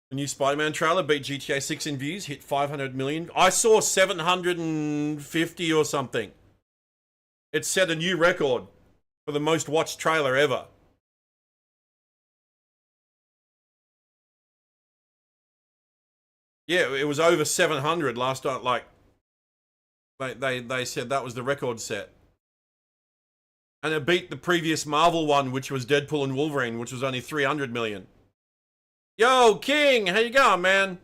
The new Spider-Man trailer beat GTA 6 in views, hit 500 million. I saw 750 or something. It set a new record for the most watched trailer ever. Yeah, it was over 700 last night. Like, they said that was the record set. And it beat the previous Marvel one, which was Deadpool and Wolverine, which was only 300 million. Yo, King, how you going, man?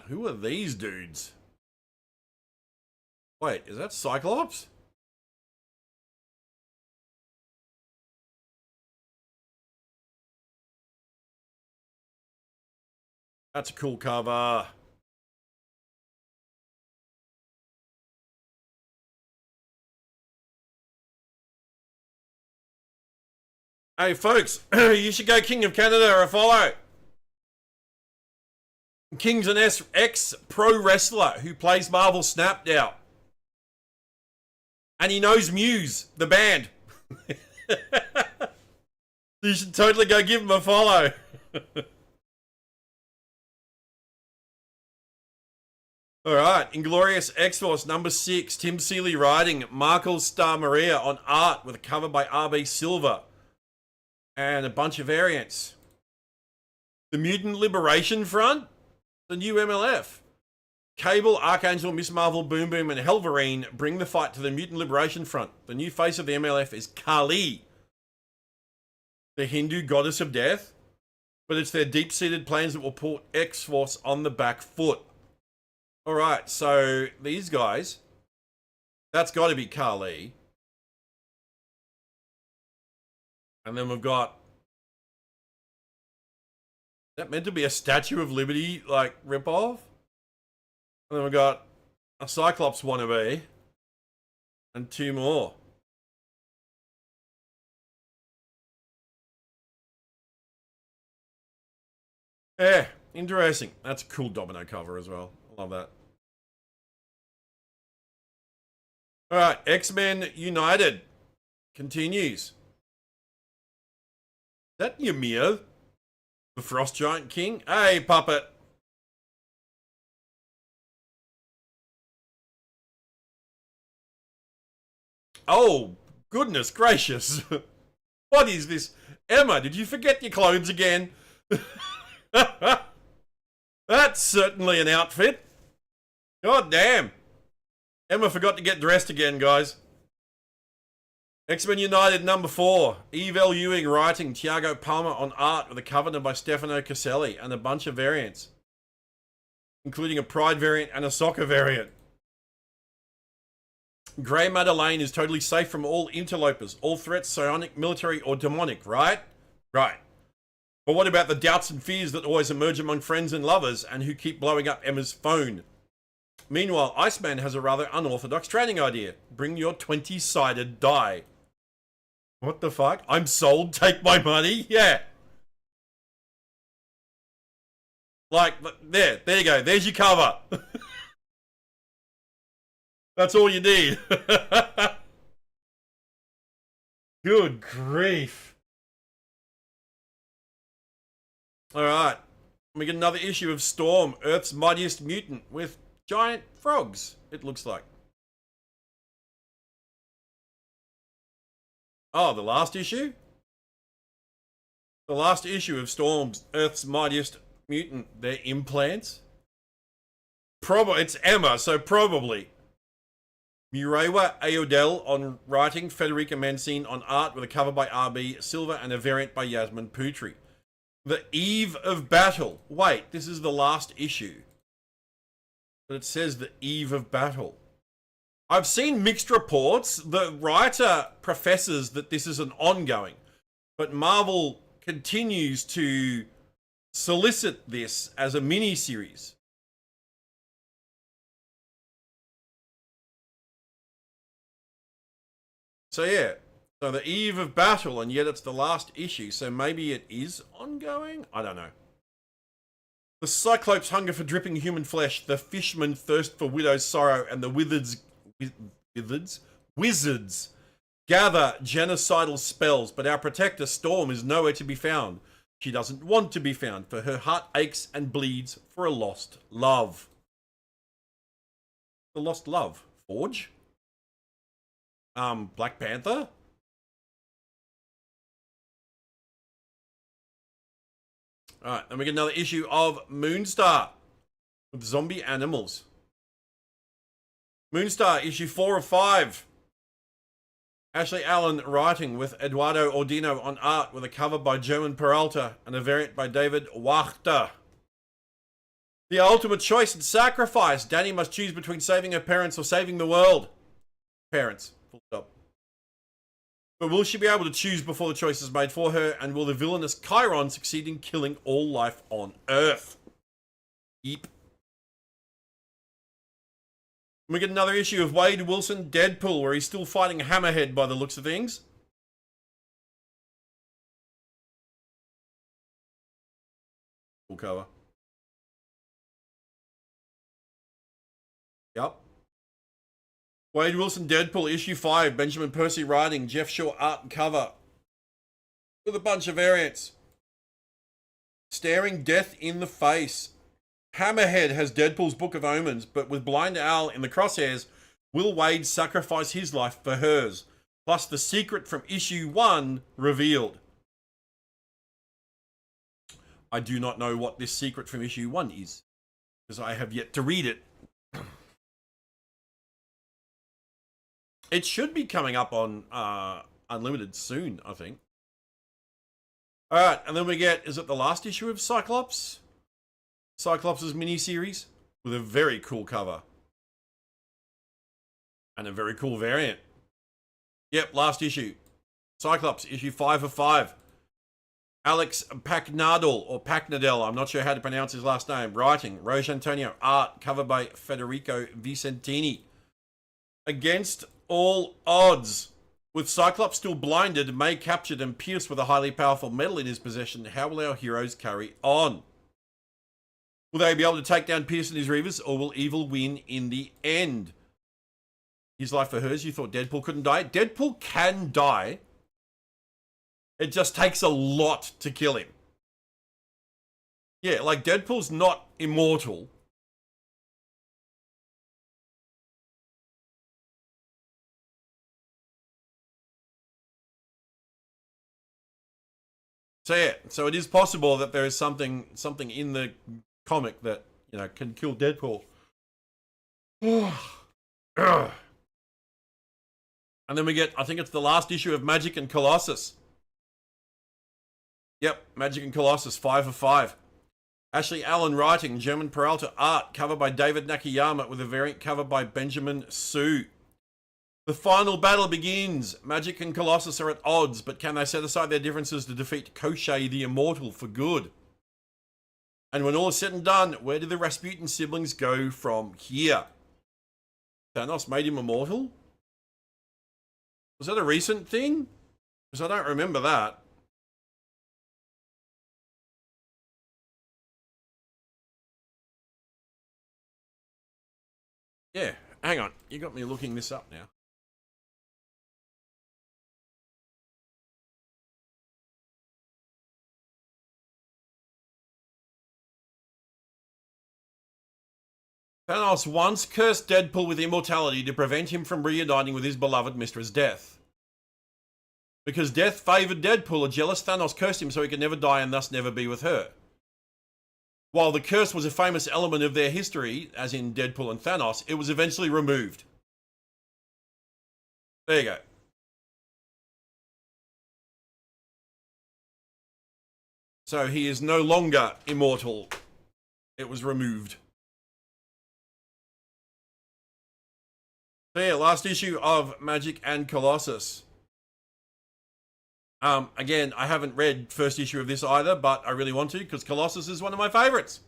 Who are these dudes? Wait, is that Cyclops? That's a cool cover. Hey, folks, you should go King of Canada or a follow. King's an ex-pro wrestler who plays Marvel Snap now. And he knows Muse, the band. You should totally go give him a follow. Alright, Inglorious X-Force number 6. Tim Seeley writing, Markel Star Maria on art with a cover by RB Silver. And a bunch of variants. The Mutant Liberation Front, the new MLF. Cable, Archangel, Miss Marvel, Boom Boom, and Helverine bring the fight to the Mutant Liberation Front. The new face of the MLF is Kali, the Hindu goddess of death, but it's their deep-seated plans that will put X-Force on the back foot. Alright, so these guys, that's got to be Kali. And then we've got... Is that meant to be a Statue of Liberty, like, rip-off? And then we've got a Cyclops wannabe. And 2 more. Yeah, interesting. That's a cool domino cover as well. I love that. Alright, X-Men United continues. Is that Ymir? The Frost Giant King? Hey, puppet. Oh, goodness gracious. What is this? Emma, did you forget your clothes again? That's certainly an outfit. God damn. Emma forgot to get dressed again, guys. X-Men United number 4. Eve L. Ewing writing, Tiago Palmer on art with a cover by Stefano Caselli and a bunch of variants, including a Pride variant and a soccer variant. Grey Madeleine is totally safe from all interlopers, all threats, psionic, military, or demonic, right? Right. But what about the doubts and fears that always emerge among friends and lovers and who keep blowing up Emma's phone? Meanwhile, Iceman has a rather unorthodox training idea. Bring your 20-sided die. What the fuck? I'm sold, take my money? Yeah. Like, there you go. There's your cover. That's all you need. Good grief. Alright. We get another issue of Storm, Earth's Mightiest Mutant, with giant frogs, it looks like. Oh, the last issue? The last issue of Storm's Earth's Mightiest Mutant, their implants? It's Emma, so probably. Murewa Ayodel on writing, Federica Mancine on art with a cover by RB Silva and a variant by Yasmin Putri. The Eve of Battle. Wait, this is the last issue. But it says the Eve of Battle. I've seen mixed reports. The writer professes that this is an ongoing, but Marvel continues to solicit this as a mini-series. So yeah, so the Eve of Battle, and yet it's the last issue, so maybe it is ongoing? I don't know. The Cyclops' hunger for dripping human flesh, the Fishman thirst for widow's sorrow, and the wizards gather genocidal spells, but our protector Storm is nowhere to be found. She doesn't want to be found, for her heart aches and bleeds for a lost love. The lost love? Forge? Black Panther? Alright, then we get another issue of Moonstar with zombie animals. Moonstar, issue 4 of 5. Ashley Allen writing with Eduardo Ordino on art with a cover by German Peralta and a variant by David Wachter. The ultimate choice and sacrifice. Danny must choose between saving her parents or saving the world. Parents. Full stop. But will she be able to choose before the choice is made for her? And will the villainous Chiron succeed in killing all life on Earth? Yeep. We get another issue of Wade Wilson, Deadpool, where he's still fighting Hammerhead by the looks of things. Cool cover. Yup. Wade Wilson, Deadpool, issue 5. Benjamin Percy writing, Jeff Shaw art and cover. With a bunch of variants. Staring death in the face. Hammerhead has Deadpool's Book of Omens, but with Blind Owl in the crosshairs, will Wade sacrifice his life for hers? Plus the secret from issue 1 revealed. I do not know what this secret from issue 1 is, because I have yet to read it. It should be coming up on Unlimited soon, I think. Alright, and then we get, is it the last issue of Cyclops? Cyclops' mini-series with a very cool cover. And a very cool variant. Yep, last issue. Cyclops, issue 5 of 5. Alex Pacnadel, or Pacnadel, I'm not sure how to pronounce his last name. Writing, Roche Antonio. Art, cover by Federico Vicentini. Against all odds, with Cyclops still blinded, May captured and pierced with a highly powerful metal in his possession, how will our heroes carry on? Will they be able to take down Pierce and his Reavers, or will evil win in the end? His life for hers, you thought Deadpool couldn't die? Deadpool can die. It just takes a lot to kill him. Yeah, like Deadpool's not immortal. So yeah, so it is possible that there is something in the comic that, you know, can kill Deadpool. And then we get, I think it's the last issue of Magic and Colossus. Yep, Magic and Colossus, 5 of 5. Ashley Allen writing, German Peralta art, cover by David Nakayama with a variant cover by Benjamin Su. The final battle begins. Magic and Colossus are at odds, but can they set aside their differences to defeat Koschei the Immortal for good? And when all is said and done, where do the Rasputin siblings go from here? Thanos made him immortal? Was that a recent thing? Because I don't remember that. Yeah, hang on. You got me looking this up now. Thanos once cursed Deadpool with immortality to prevent him from reuniting with his beloved mistress Death. Because Death favoured Deadpool, a jealous Thanos cursed him so he could never die and thus never be with her. While the curse was a famous element of their history, as in Deadpool and Thanos, it was eventually removed. There you go. So he is no longer immortal. It was removed. So yeah, last issue of Magic and Colossus. Again, I haven't read first issue of this either, but I really want to because Colossus is one of my favorites.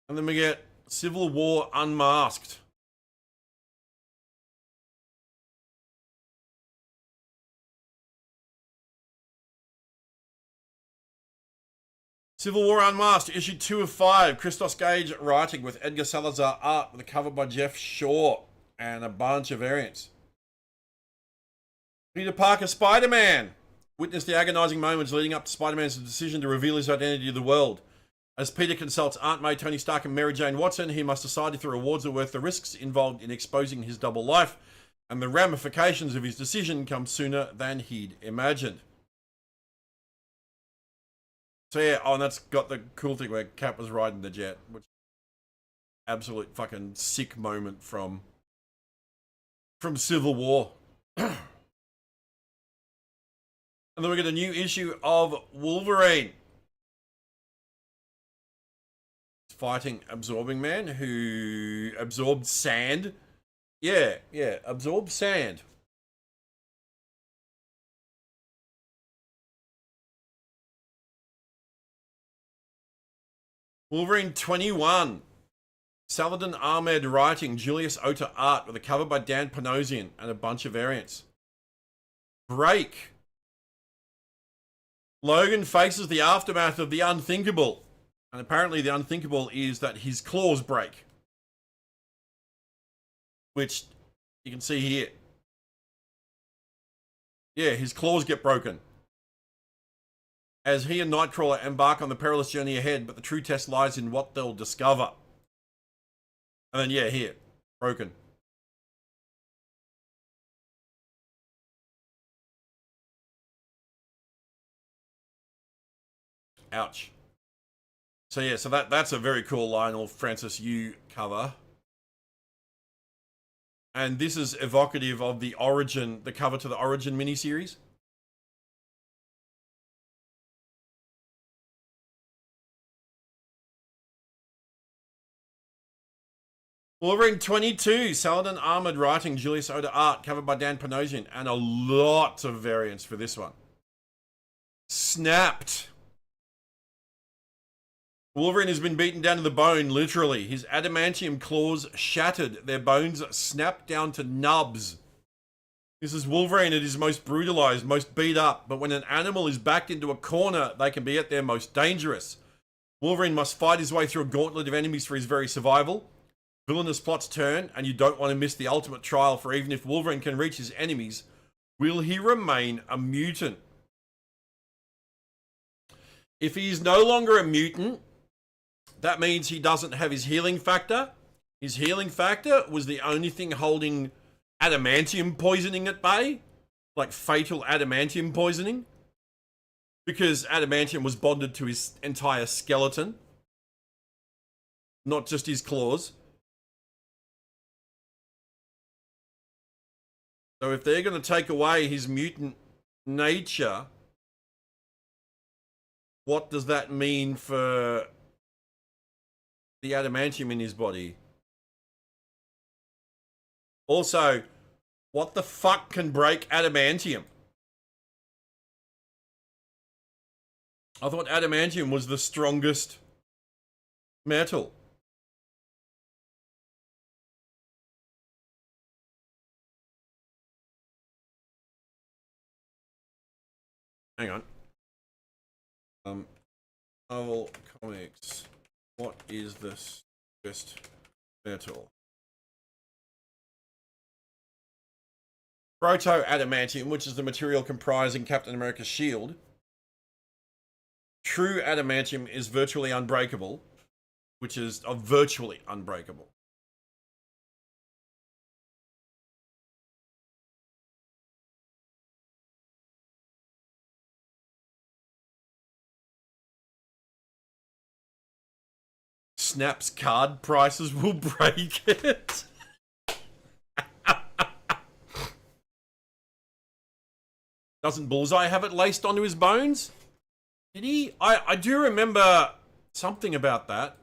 And then we get Civil War Unmasked. Civil War Unmasked, issue 2 of 5. Christos Gage writing with Edgar Salazar art with a cover by Jeff Shaw and a bunch of variants. Peter Parker Spider-Man. Witness the agonizing moments leading up to Spider-Man's decision to reveal his identity to the world. As Peter consults Aunt May, Tony Stark, and Mary Jane Watson, he must decide if the rewards are worth the risks involved in exposing his double life, and the ramifications of his decision come sooner than he'd imagined. So yeah, oh, and that's got the cool thing where Cap was riding the jet, which absolute fucking sick moment from Civil War. And then we get a new issue of Wolverine. Fighting Absorbing Man, who absorbed sand. Yeah, absorbed sand. Wolverine 21. Saladin Ahmed writing, Julius Ota art with a cover by Dan Panosian and a bunch of variants. Break. Logan faces the aftermath of the unthinkable. And apparently the unthinkable is that his claws break. Which you can see here. Yeah, his claws get broken. As he and Nightcrawler embark on the perilous journey ahead, but the true test lies in what they'll discover. And then, yeah, here. Broken. Ouch. So yeah, so that's a very cool Lionel Francis Yu cover. And this is evocative of the Origin, the cover to the Origin miniseries. Wolverine 22, Saladin Armored writing, Julius Oda art, covered by Dan Panosian, and a lot of variants for this one. Snapped. Wolverine has been beaten down to the bone, literally. His adamantium claws shattered. Their bones snapped down to nubs. This is Wolverine at his most brutalized, most beat up. But when an animal is backed into a corner, they can be at their most dangerous. Wolverine must fight his way through a gauntlet of enemies for his very survival. Villainous plots turn, and you don't want to miss the ultimate trial, for even if Wolverine can reach his enemies, will he remain a mutant? If he is no longer a mutant, that means he doesn't have his healing factor. His healing factor was the only thing holding adamantium poisoning at bay, like fatal adamantium poisoning, because adamantium was bonded to his entire skeleton, not just his claws. So if they're going to take away his mutant nature, what does that mean for the adamantium in his body? Also, what the fuck can break adamantium? I thought adamantium was the strongest metal. Hang on. Marvel Comics. What is the strongest metal? Proto-adamantium, which is the material comprising Captain America's shield. True adamantium is virtually unbreakable, which is virtually unbreakable. Snap's card prices will break it. Doesn't Bullseye have it laced onto his bones? Did he? I do remember something about that.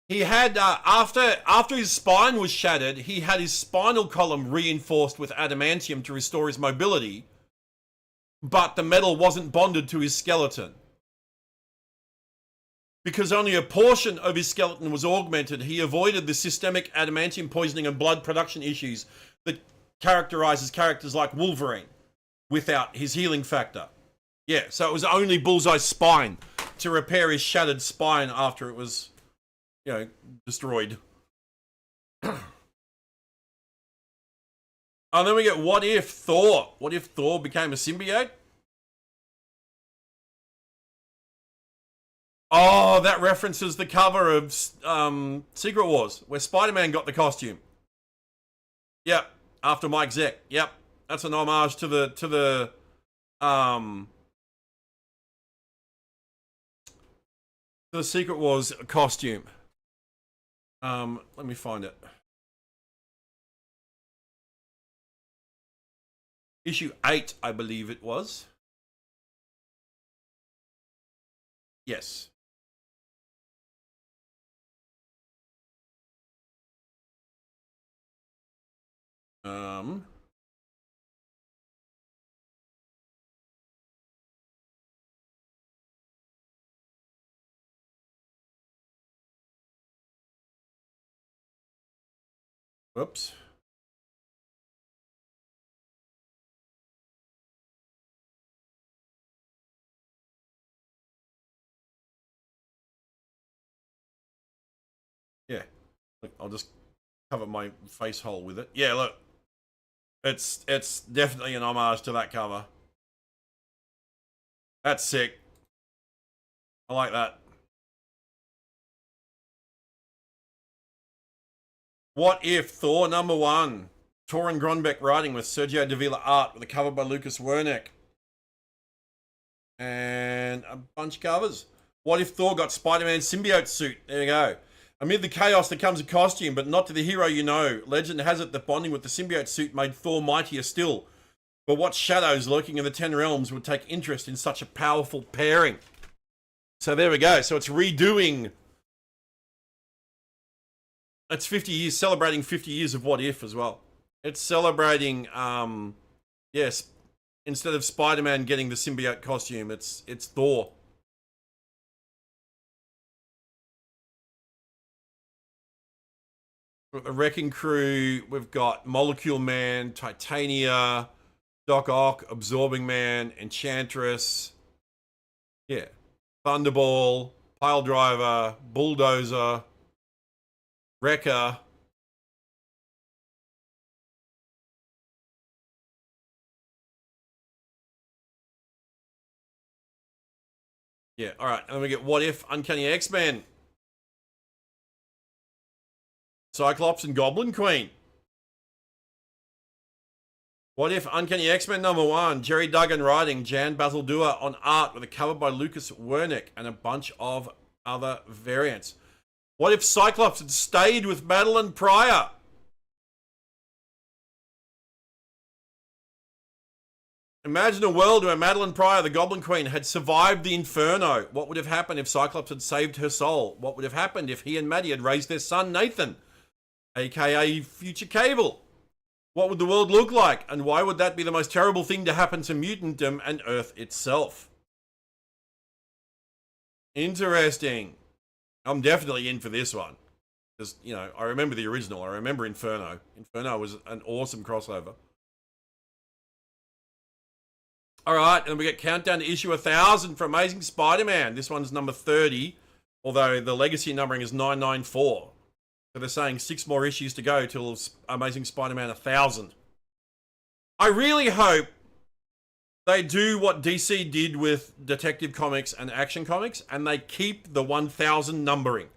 He had, after his spine was shattered, he had his spinal column reinforced with adamantium to restore his mobility, but the metal wasn't bonded to his skeleton. Because only a portion of his skeleton was augmented, he avoided the systemic adamantium poisoning and blood production issues that characterizes characters like Wolverine without his healing factor. Yeah, so it was only Bullseye's spine to repair his shattered spine after it was, you know, destroyed. And then we get What If Thor. What if Thor became a symbiote? Oh, that references the cover of Secret Wars, where Spider-Man got the costume. Yep, after Mike Zeck. Yep, that's an homage to the Secret Wars costume. Let me find it. Issue 8, I believe it was. Yes. Whoops. Yeah. Look, I'll just cover my face hole with it. Yeah, look. It's definitely an homage to that cover. That's sick. I like that. What If Thor #1. Torin Grunbeck writing with Sergio Davila art with a cover by Lucas Wernick. And a bunch of covers. What if Thor got Spider-Man symbiote suit? There you go. Amid the chaos there comes a costume, but not to the hero you know. Legend has it that bonding with the symbiote suit made Thor mightier still. But what shadows lurking in the Ten Realms would take interest in such a powerful pairing? So there we go. So it's redoing. It's 50 years, celebrating 50 years of What If as well. It's celebrating, yes, instead of Spider-Man getting the symbiote costume, it's Thor. We've got the Wrecking Crew, we've got Molecule Man, Titania, Doc Ock, Absorbing Man, Enchantress, yeah, Thunderball, Pile Driver, Bulldozer, Wrecker. Yeah, alright, and then we get What If, Uncanny X-Men, Cyclops and Goblin Queen. What If, Uncanny X-Men #1, Jerry Duggan writing, Jan Bazaldua on art with a cover by Lucas Wernick and a bunch of other variants. What if Cyclops had stayed with Madeline Pryor? Imagine a world where Madeline Pryor, the Goblin Queen, had survived the Inferno. What would have happened if Cyclops had saved her soul? What would have happened if he and Maddie had raised their son, Nathan, aka Future Cable? What would the world look like? And why would that be the most terrible thing to happen to mutantdom and Earth itself? Interesting. I'm definitely in for this one. Because, you know, I remember the original. I remember Inferno. Inferno was an awesome crossover. Alright, and we get countdown to issue 1000 for Amazing Spider-Man. This one's number 30, although the legacy numbering is 994. So they're saying 6 more issues to go till Amazing Spider-Man 1000. I really hope they do what DC did with Detective Comics and Action Comics, and they keep the 1000 numbering.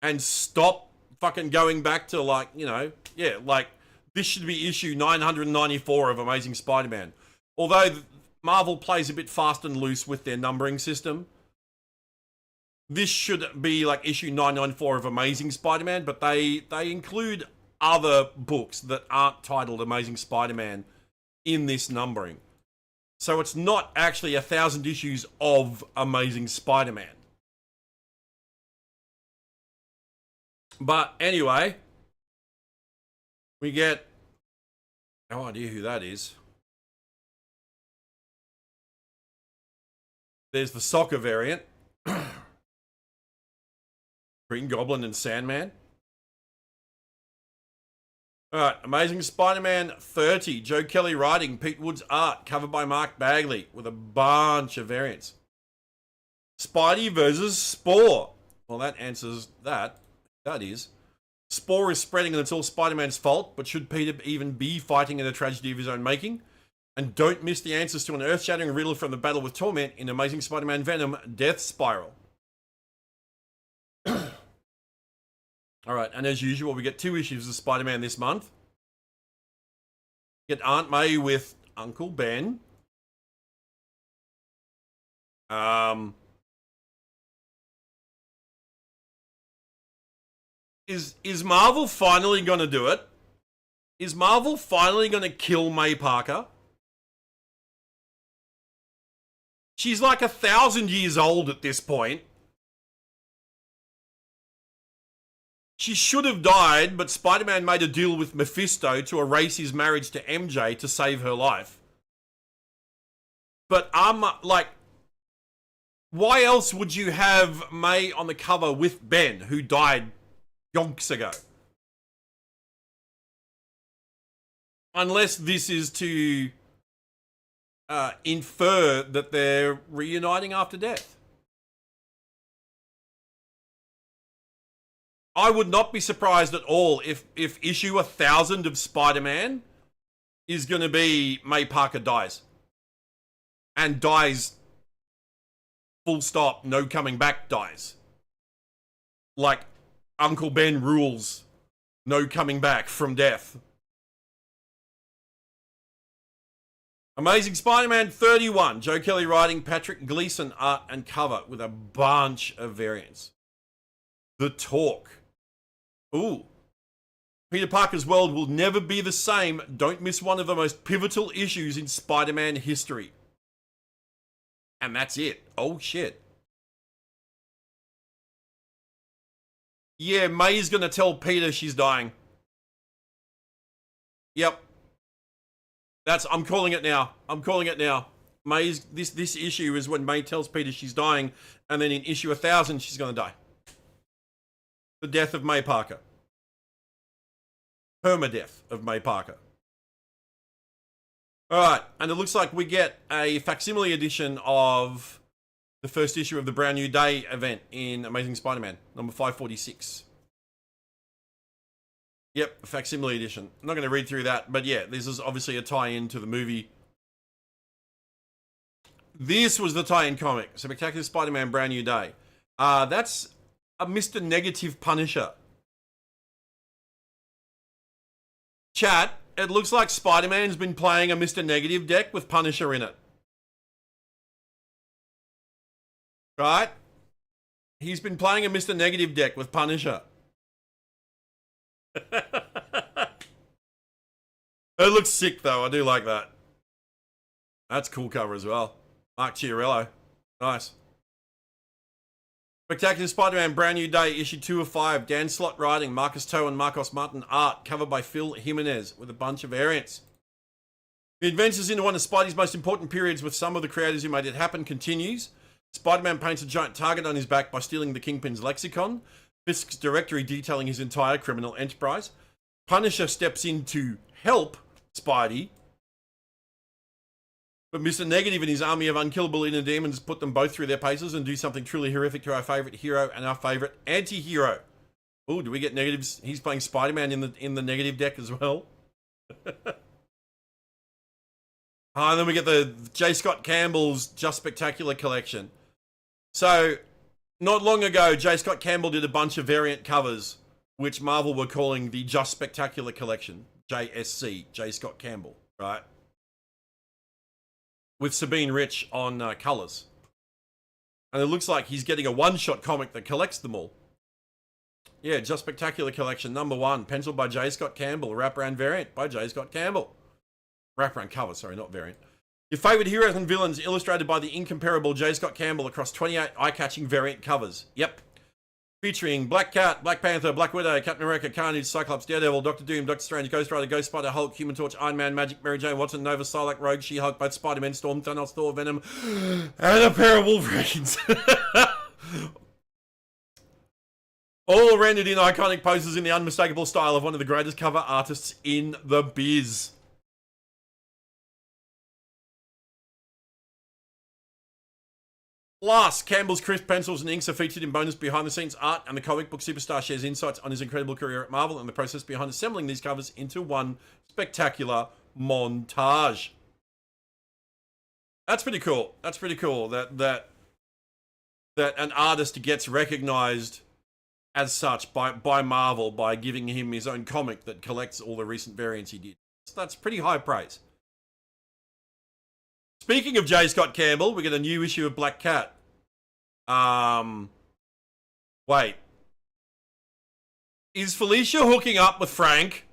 And stop fucking going back to, like, you know, yeah, like, this should be issue 994 of Amazing Spider-Man. Although Marvel plays a bit fast and loose with their numbering system, this should be like issue 994 of Amazing Spider-Man, but they include other books that aren't titled Amazing Spider-Man in this numbering. So it's not actually 1000 issues of Amazing Spider-Man. But anyway, we get no idea who that is. There's the soccer variant. Green Goblin and Sandman. Alright, Amazing Spider-Man 30. Joe Kelly writing, Pete Woods art, covered by Mark Bagley, with a bunch of variants. Spidey versus Spore. Well, that answers that. That is. Spore is spreading and it's all Spider-Man's fault, but should Peter even be fighting in a tragedy of his own making? And don't miss the answers to an earth-shattering riddle from the Battle with Torment in Amazing Spider-Man Venom Death Spiral. Alright, and as usual, we get 2 issues of Spider-Man this month. Get Aunt May with Uncle Ben. Is Marvel finally gonna do it? Is Marvel finally gonna kill May Parker? She's like 1,000 years old at this point. She should have died, but Spider-Man made a deal with Mephisto to erase his marriage to MJ to save her life. But like, why else would you have May on the cover with Ben, who died yonks ago? Unless this is to infer that they're reuniting after death. I would not be surprised at all if issue 1000 of Spider-Man is going to be May Parker dies. And dies full stop, no coming back dies. Like Uncle Ben rules, no coming back from death. Amazing Spider-Man 31. Joe Kelly writing, Patrick Gleason art and cover with a bunch of variants. The Talk. Ooh. Peter Parker's world will never be the same. Don't miss one of the most pivotal issues in Spider-Man history. And that's it. Oh, shit. Yeah, May's gonna tell Peter she's dying. Yep. I'm calling it now. I'm calling it now. May's, this issue is when May tells Peter she's dying, and then in issue 1000, she's gonna die. The death of May Parker. Permadeath of May Parker. Alright, and it looks like we get a facsimile edition of the first issue of the Brand New Day event in Amazing Spider-Man, number 546. Yep, facsimile edition. I'm not going to read through that, but yeah, this is obviously a tie-in to the movie. This was the tie-in comic, Spectacular Spider-Man Brand New Day. That's a Mr. Negative Punisher. Chat, it looks like Spider-Man's been playing a Mr. Negative deck with Punisher in it. Right? He's been playing a Mr. Negative deck with Punisher. It looks sick though, I do like that. That's a cool cover as well. Mark Chiarello. Nice. Spectacular Spider-Man Brand New Day, issue 2 of 5. Dan Slott writing, Marcus Toe and Marcos Martin art, cover by Phil Jimenez, with a bunch of variants. The adventures into one of Spidey's most important periods with some of the creators who made it happen continues. Spider-Man paints a giant target on his back by stealing the Kingpin's lexicon. Fisk's directory detailing his entire criminal enterprise. Punisher steps in to help Spidey. But Mr. Negative and his army of unkillable inner demons put them both through their paces and do something truly horrific to our favourite hero and our favourite anti-hero. Oh, do we get Negatives? He's playing Spider-Man in the Negative deck as well. And then we get the J. Scott Campbell's Just Spectacular collection. So, not long ago, J. Scott Campbell did a bunch of variant covers, which Marvel were calling the Just Spectacular collection. JSC, J. Scott Campbell, right? With Sabine Rich on colours. And it looks like he's getting a one-shot comic that collects them all. Yeah, Just Spectacular collection, number 1, penciled by J. Scott Campbell, wraparound variant by J. Scott Campbell. Wraparound cover, sorry, not variant. Your favourite heroes and villains illustrated by the incomparable J. Scott Campbell across 28 eye-catching variant covers. Yep. Featuring Black Cat, Black Panther, Black Widow, Captain America, Carnage, Cyclops, Daredevil, Doctor Doom, Doctor Strange, Ghost Rider, Ghost Spider, Hulk, Human Torch, Iron Man, Magic, Mary Jane Watson, Nova, Psylocke, Rogue, She-Hulk, both Spider-Man, Storm, Thanos, Thor, Venom, and a pair of Wolverines. All rendered in iconic poses in the unmistakable style of one of the greatest cover artists in the biz. Plus, Campbell's crisp pencils and inks are featured in bonus behind-the-scenes art, and the comic book superstar shares insights on his incredible career at Marvel and the process behind assembling these covers into one spectacular montage. That's pretty cool. That's pretty cool that an artist gets recognized as such by Marvel by giving him his own comic that collects all the recent variants he did. So that's pretty high praise. Speaking of J. Scott Campbell, we get a new issue of Black Cat. Wait. Is Felicia hooking up with Frank?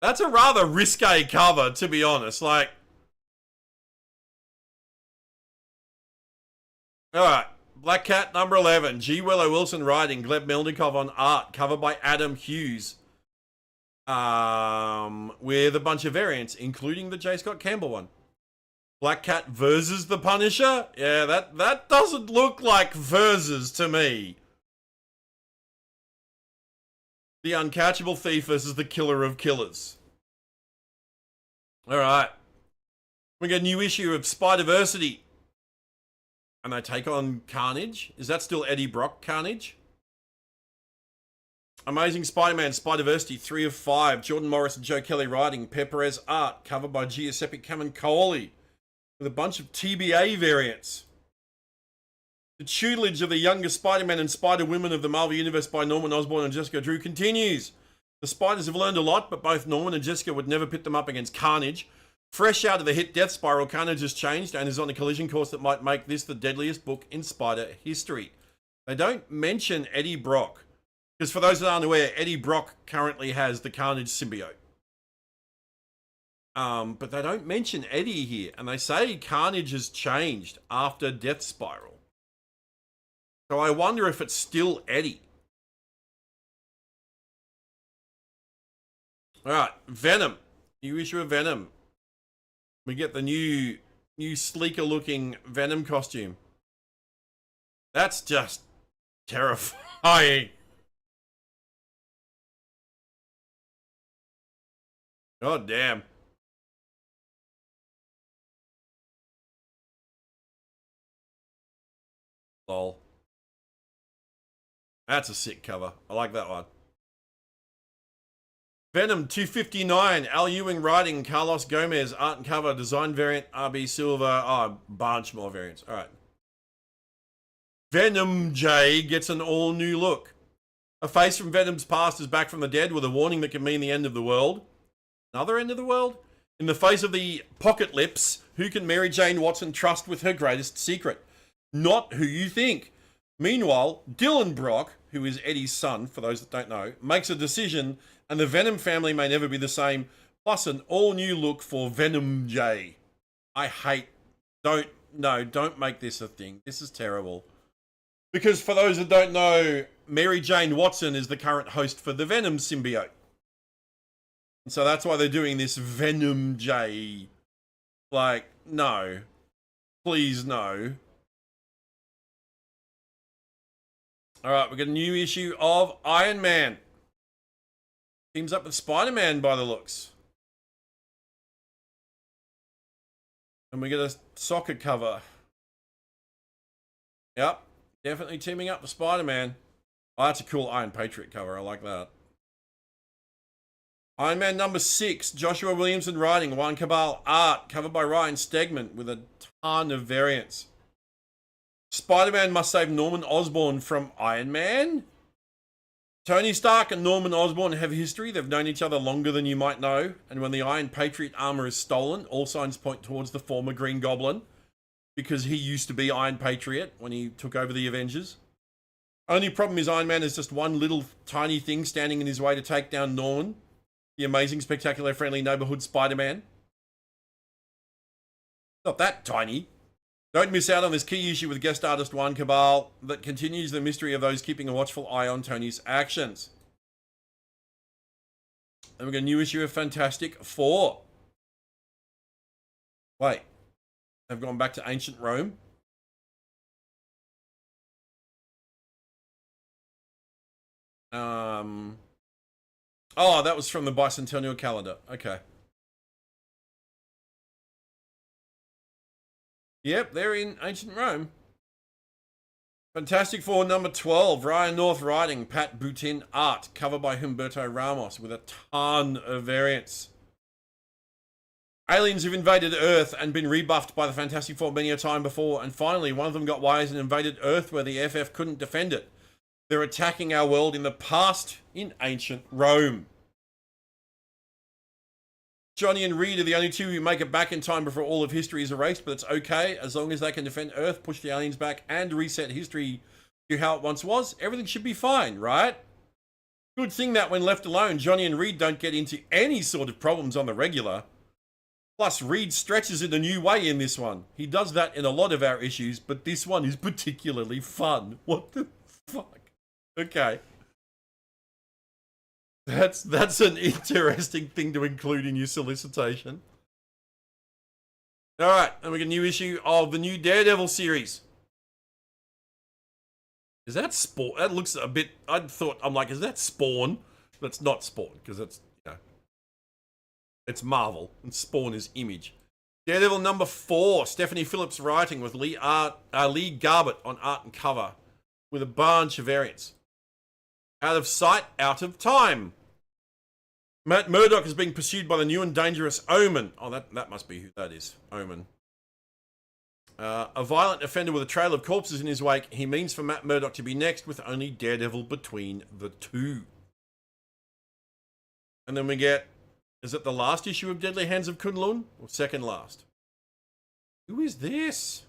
That's a rather risque cover, to be honest. Like, alright. Black Cat number 11. G. Willow Wilson writing, Gleb Melnikov on art, cover by Adam Hughes. With a bunch of variants, including the J. Scott Campbell one. Black Cat versus the Punisher? Yeah, that doesn't look like versus to me. The uncatchable thief versus the killer of killers. Alright. We get a new issue of Spider-Versity. And they take on Carnage. Is that still Eddie Brock Carnage? Amazing Spider-Man, Spider-Versity, 3 of 5. Jordan Morris and Joe Kelly writing. Per Perez art, covered by Giuseppe Camuncoli. With a bunch of TBA variants. The tutelage of the younger Spider-Man and Spider-Women of the Marvel Universe by Norman Osborn and Jessica Drew continues. The Spiders have learned a lot, but both Norman and Jessica would never pit them up against Carnage. Fresh out of the hit Death Spiral, Carnage has changed and is on a collision course that might make this the deadliest book in Spider history. They don't mention Eddie Brock, because for those that aren't aware, Eddie Brock currently has the Carnage symbiote. But they don't mention Eddie here, and they say Carnage has changed after Death Spiral. So I wonder if it's still Eddie. Alright, Venom. New issue of Venom. We get the new sleeker looking Venom costume. That's just terrifying. God damn. Lol. That's a sick cover. I like that one. Venom 259, Al Ewing writing, Carlos Gomez, art and cover, design variant, RB Silver. Oh, a bunch more variants. All right. Venom J gets an all new look. A face from Venom's past is back from the dead with a warning that can mean the end of the world. Another end of the world? In the face of the pocket lips, who can Mary Jane Watson trust with her greatest secret? Not who you think. Meanwhile, Dylan Brock, who is Eddie's son, for those that don't know, makes a decision, and the Venom family may never be the same, plus an all-new look for Venom J. I hate... Don't make this a thing. This is terrible. Because for those that don't know, Mary Jane Watson is the current host for the Venom symbiote. And so that's why they're doing this Venom J. Like, no. Please, no. Alright, we got a new issue of Iron Man. Teams up with Spider-Man by the looks. And we get a soccer cover. Yep, definitely teaming up with Spider-Man. Oh, that's a cool Iron Patriot cover. I like that. Iron Man number 6, Joshua Williamson writing, Juan Cabal art, covered by Ryan Stegman with a ton of variants. Spider-Man must save Norman Osborn from Iron Man? Tony Stark and Norman Osborn have history. They've known each other longer than you might know. And when the Iron Patriot armor is stolen, all signs point towards the former Green Goblin, because he used to be Iron Patriot when he took over the Avengers. Only problem is Iron Man is just one little tiny thing standing in his way to take down Norman, the amazing, spectacular, friendly neighborhood Spider-Man. Not that tiny. Don't miss out on this key issue with guest artist Juan Cabal that continues the mystery of those keeping a watchful eye on Tony's actions. Then we've got a new issue of Fantastic Four. Wait, they've gone back to ancient Rome? Oh, that was from the bicentennial calendar. Okay. Yep, they're in ancient Rome. Fantastic Four number 12, Ryan North writing, Pat Boutin art, cover by Humberto Ramos with a ton of variants. Aliens have invaded Earth and been rebuffed by the Fantastic Four many a time before, and finally one of them got wise and invaded Earth where the FF couldn't defend it. They're attacking our world in the past in ancient Rome. Johnny and Reed are the only two who make it back in time before all of history is erased, but it's okay as long as they can defend Earth, push the aliens back, and reset history to how it once was. Everything should be fine, right? Good thing that when left alone, Johnny and Reed don't get into any sort of problems on the regular. Plus, Reed stretches in a new way in this one. He does that in a lot of our issues, but this one is particularly fun. What the fuck? Okay. That's an interesting thing to include in your solicitation. Alright, and we got a new issue of the new Daredevil series. Is that Spawn? That looks a bit... I'm like, is that Spawn? That's not Spawn, because it's, you know... It's Marvel, and Spawn is Image. Daredevil number 4, Stephanie Phillips writing with Lee Garbett on art and cover, with a bunch of variants. Out of sight, out of time. Matt Murdock is being pursued by the new and dangerous Omen. Oh, that must be who that is. Omen. A violent offender with a trail of corpses in his wake. He means for Matt Murdock to be next with only Daredevil between the two. And then we get Is it the last issue of Deadly Hands of Kunlun? Or second last? Who is this?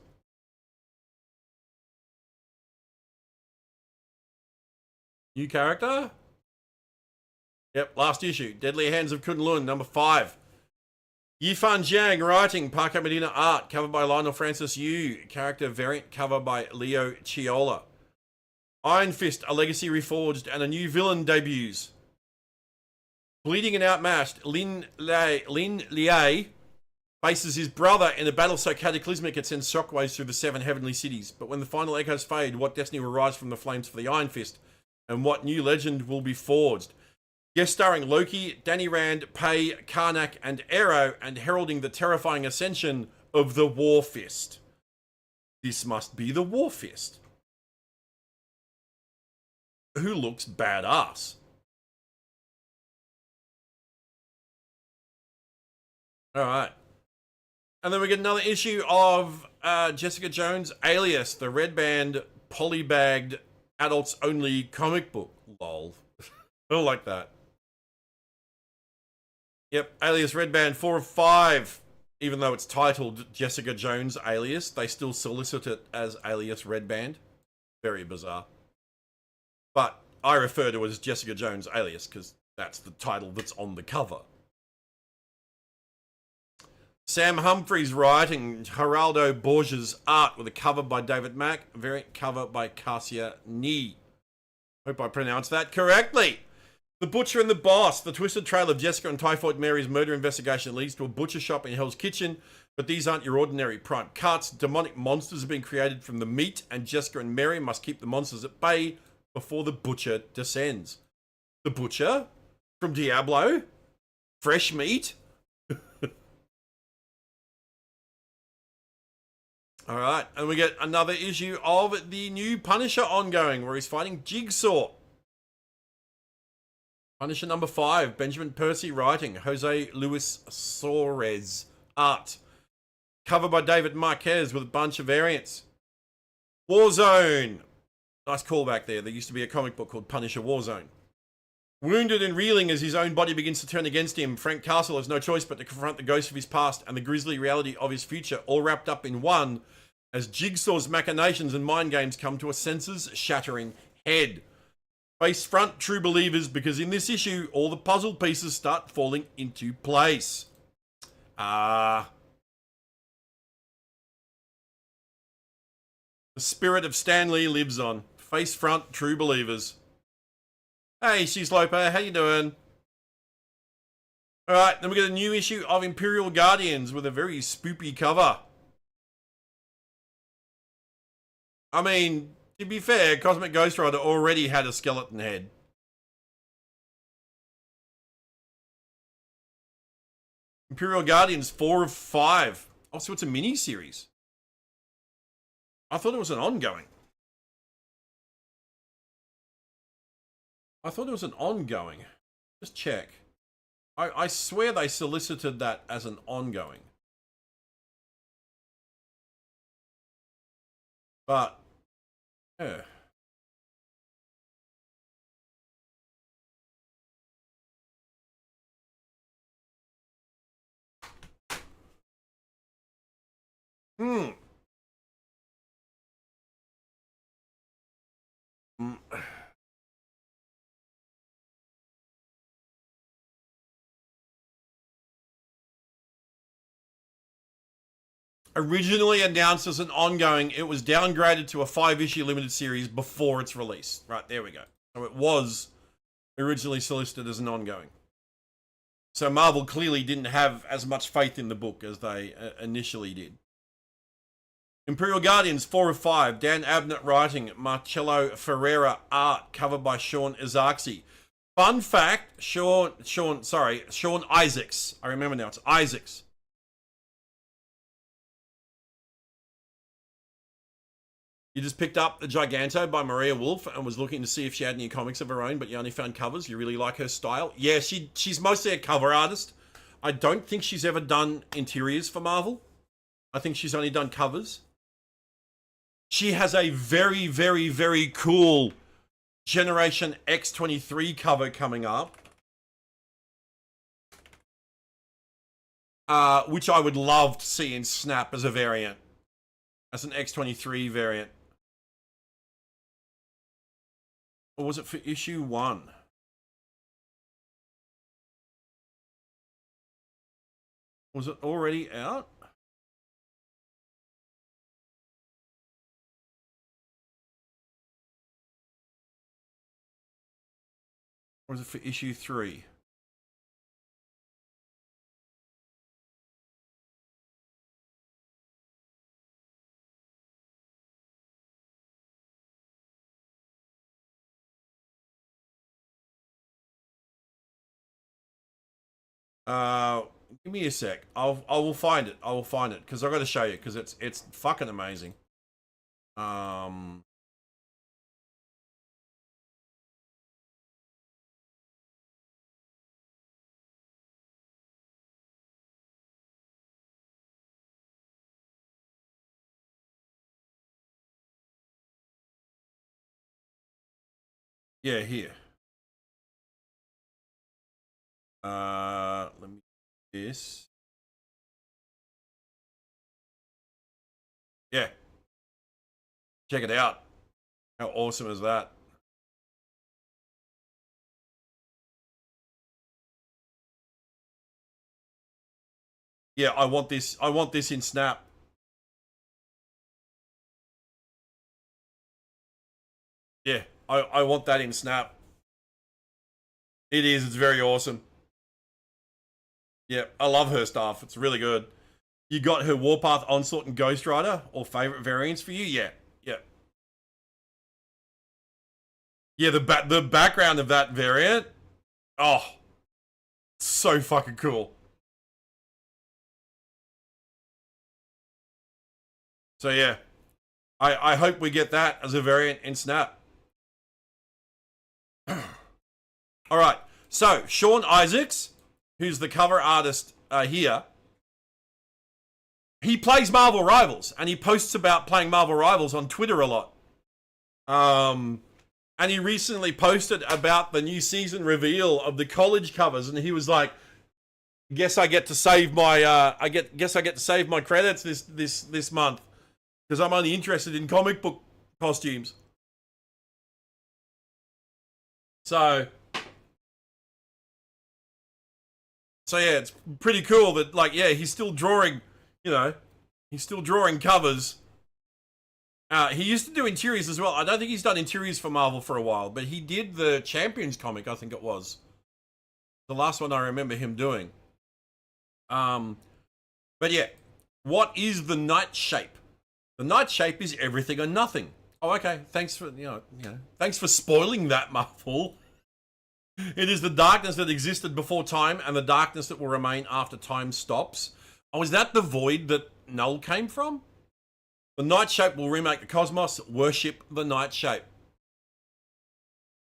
New character? Yep, last issue. Deadly Hands of Kunlun, number 5. Yifan Jiang, writing. Paco Medina, art. Cover by Lionel Francis Yu. Character variant cover by Leo Chiola. Iron Fist, a legacy reforged, and a new villain debuts. Bleeding and outmatched, Lin Liei faces his brother in a battle so cataclysmic it sends shockwaves through the 7 heavenly cities. But when the final echoes fade, what destiny will rise from the flames for the Iron Fist? And what new legend will be forged? Guest starring Loki, Danny Rand, Pei, Karnak, and Arrow, and heralding the terrifying ascension of the War Fist. This must be the War Fist, who looks badass. Alright. And then we get another issue of Jessica Jones Alias, the red band polybagged adults only comic book. Lol. I like that. Yep, Alias Red Band 4 of 5. Even though it's titled Jessica Jones Alias, they still solicit it as Alias Red Band. Very bizarre. But I refer to it as Jessica Jones Alias because that's the title that's on the cover. Sam Humphries writing, Geraldo Borges art with a cover by David Mack, variant cover by Cassia Nee. Hope I pronounced that correctly. The Butcher and the Boss, the twisted trail of Jessica and Typhoid Mary's murder investigation leads to a butcher shop in Hell's Kitchen, but these aren't your ordinary prime cuts. Demonic monsters have been created from the meat, and Jessica and Mary must keep the monsters at bay before the Butcher descends. The Butcher? From Diablo? Fresh meat? Alright, and we get another issue of the new Punisher ongoing, where he's fighting Jigsaw. Punisher number 5, Benjamin Percy writing, Jose Luis Suarez art. Cover by David Marquez with a bunch of variants. Warzone. Nice callback there. There used to be a comic book called Punisher Warzone. Wounded and reeling as his own body begins to turn against him, Frank Castle has no choice but to confront the ghost of his past and the grisly reality of his future, all wrapped up in one, as Jigsaw's machinations and mind games come to a senses-shattering head. Face front, true believers, because in this issue, all the puzzle pieces start falling into place. The spirit of Stan Lee lives on. Face front, true believers. Hey, She's Loper, how you doing? Alright, then we get a new issue of Imperial Guardians with a very spoopy cover. I mean, to be fair, Cosmic Ghost Rider already had a skeleton head. Imperial Guardians 4 of 5. Oh, so it's a mini-series. I thought it was an ongoing. Just check. I swear they solicited that as an ongoing. But, yeah. Originally announced as an ongoing, it was downgraded to a 5-issue limited series before its release. Right, there we go. So it was originally solicited as an ongoing. So Marvel clearly didn't have as much faith in the book as they initially did. Imperial Guardians 4 of 5. Dan Abnett writing, Marcello Ferreira art, covered by Sean Izaakse. Fun fact, Sean Isaacs. I remember now, it's Isaacs. You just picked up The Giganto by Maria Wolf and was looking to see if she had any comics of her own, but you only found covers. You really like her style. Yeah, she's mostly a cover artist. I don't think she's ever done interiors for Marvel. I think she's only done covers. She has a very, very, very cool Generation X23 cover coming up. which I would love to see in Snap as a variant, as an X-23 variant. Or was it for issue 1? Was it already out? Or was it for issue 3? Give me a sec. I will find it. I will find it because I got to show you because it's fucking amazing. Yeah, here. Let me do this. Yeah. Check it out. How awesome is that? Yeah, I want this. I want this in Snap. Yeah, I want that in Snap. It is. It's very awesome. Yeah, I love her stuff. It's really good. You got her Warpath, Onslaught, and Ghost Rider, or favorite variants for you? Yeah, yeah, yeah. The background of that variant, oh, so fucking cool. So yeah, I hope we get that as a variant in Snap. All right, so Sean Isaacs, who's the cover artist here, he plays Marvel Rivals and he posts about playing Marvel Rivals on Twitter a lot. And he recently posted about the new season reveal of the college covers, and he was like, "Guess I get to save my guess I get to save my credits this month because I'm only interested in comic book costumes." So yeah, it's pretty cool that, like, yeah, he's still drawing, you know, he's still drawing covers. He used to do interiors as well. I don't think he's done interiors for Marvel for a while, but he did the Champions comic, I think it was. The last one I remember him doing. But yeah, what is the night shape? The night shape is everything or nothing. Oh, okay. Thanks for, thanks for spoiling that, Marvel. It is the darkness that existed before time and the darkness that will remain after time stops. Oh, is that the void that Null came from? The night shape will remake the cosmos. Worship the night shape.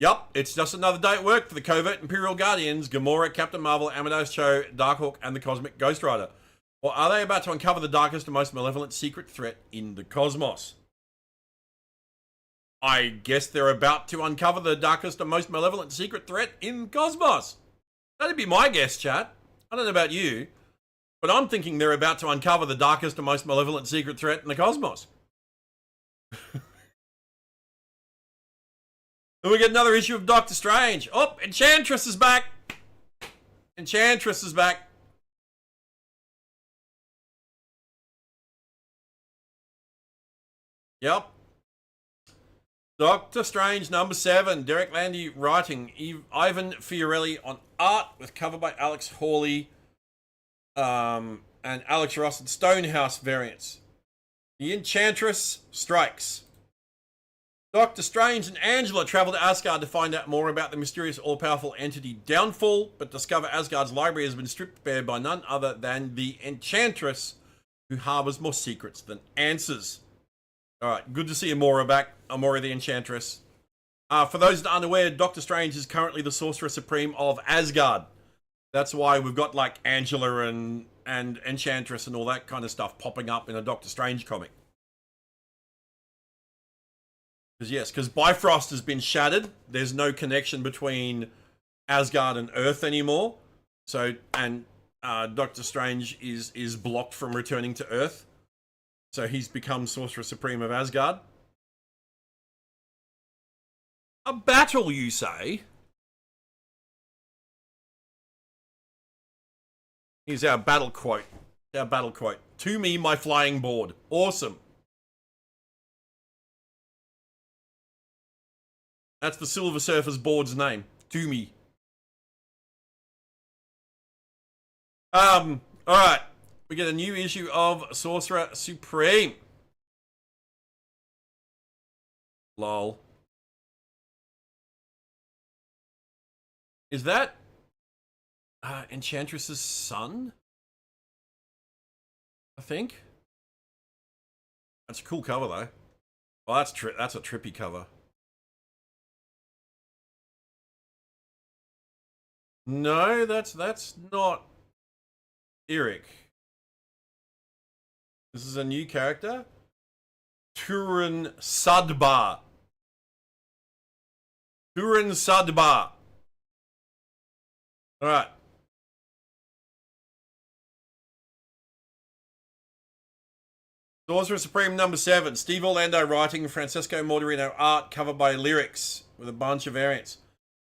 Yup, it's just another day at work for the covert Imperial Guardians, Gamora, Captain Marvel, Amadeus Cho, Darkhawk, and the Cosmic Ghost Rider. Or are they about to uncover the darkest and most malevolent secret threat in the cosmos? I guess they're about to uncover the darkest and most malevolent secret threat in cosmos. That'd be my guess, chat. I don't know about you, but I'm thinking they're about to uncover the darkest and most malevolent secret threat in the cosmos. And we get another issue of Doctor Strange. Oh, Enchantress is back. Enchantress is back. Yep. Doctor Strange #7. Derek Landy writing. Ivan Fiorelli on art with cover by Alex Hawley and Alex Ross and Stonehouse variants. The Enchantress strikes. Doctor Strange and Angela travel to Asgard to find out more about the mysterious all-powerful entity Downfall, but discover Asgard's library has been stripped bare by none other than the Enchantress, who harbors more secrets than answers. Alright, good to see Amora back. Amora the Enchantress. For those that aren't unaware, Doctor Strange is currently the Sorcerer Supreme of Asgard. That's why we've got, like, Angela and Enchantress and all that kind of stuff popping up in a Doctor Strange comic. Because Bifrost has been shattered. There's no connection between Asgard and Earth anymore. So, and Doctor Strange is blocked from returning to Earth. So he's become Sorcerer Supreme of Asgard. A battle, you say? Here's our battle quote. Our battle quote. To me, my flying board. Awesome. That's the Silver Surfer's board's name. To me. Alright. We get a new issue of Sorcerer Supreme. Lol. Is that Enchantress's son? I think. That's a cool cover though. Well, that's a trippy cover. No, that's not Eric. This is a new character. Turin Sudbar. Turin Sudbar. Alright. Sorcerer Supreme number 7. Steve Orlando writing, Francesco Mortarino art, covered by Lyrics, with a bunch of variants.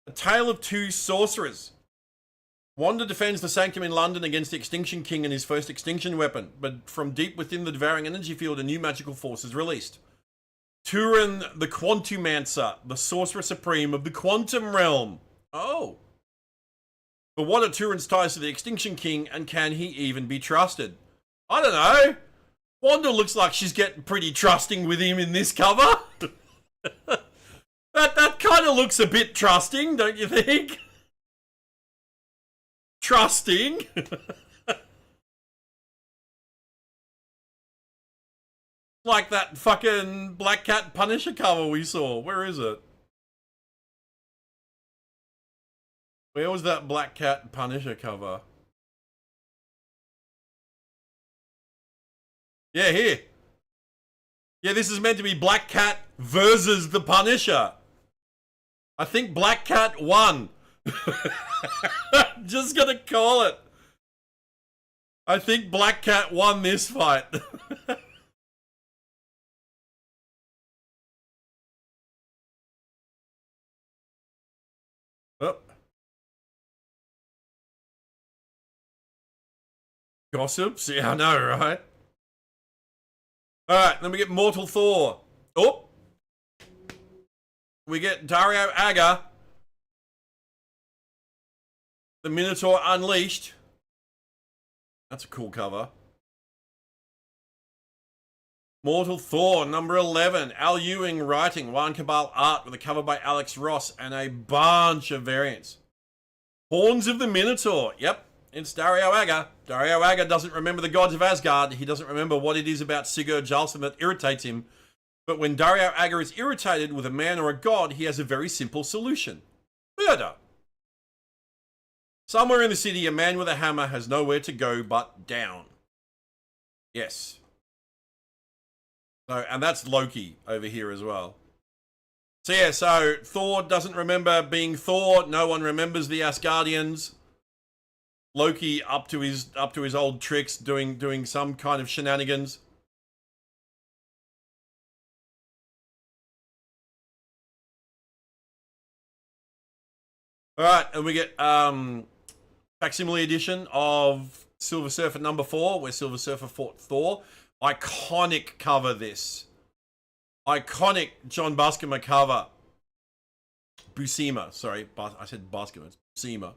A Tale of Two Sorcerers. Wanda defends the Sanctum in London against the Extinction King and his first extinction weapon, but from deep within the devouring energy field, a new magical force is released. Turin the Quantumancer, the Sorcerer Supreme of the Quantum Realm. Oh. But what are Turin's ties to the Extinction King, and can he even be trusted? I don't know. Wanda looks like she's getting pretty trusting with him in this cover. that kind of looks a bit trusting, don't you think? Trusting. Like that fucking Black Cat Punisher cover we saw. Where is it? Where was that Black Cat Punisher cover? Yeah, here. Yeah, this is meant to be Black Cat versus the Punisher. I think Black Cat won. Just gonna call it. I think Black Cat won this fight. Oh. Gossips? Yeah, I know, right? Alright, then we get Mortal Thor. Oh! We get Dario Agger. The Minotaur Unleashed. That's a cool cover. Mortal Thor, number 11. Al Ewing writing, Juan Cabal art with a cover by Alex Ross and a bunch of variants. Horns of the Minotaur. Yep, it's Dario Agger. Dario Agger doesn't remember the gods of Asgard. He doesn't remember what it is about Sigurd Jarlsson that irritates him. But when Dario Agger is irritated with a man or a god, he has a very simple solution. Murder. Somewhere in the city, a man with a hammer has nowhere to go but down. Yes. So, and that's Loki over here as well. So yeah, so Thor doesn't remember being Thor. No one remembers the Asgardians. Loki up to his old tricks, doing some kind of shenanigans. All right, and we get facsimile edition of Silver Surfer number 4, where Silver Surfer fought Thor. Iconic cover, this. Iconic John Buscema cover. Buscema, sorry. I said Buscema. It's Buscema.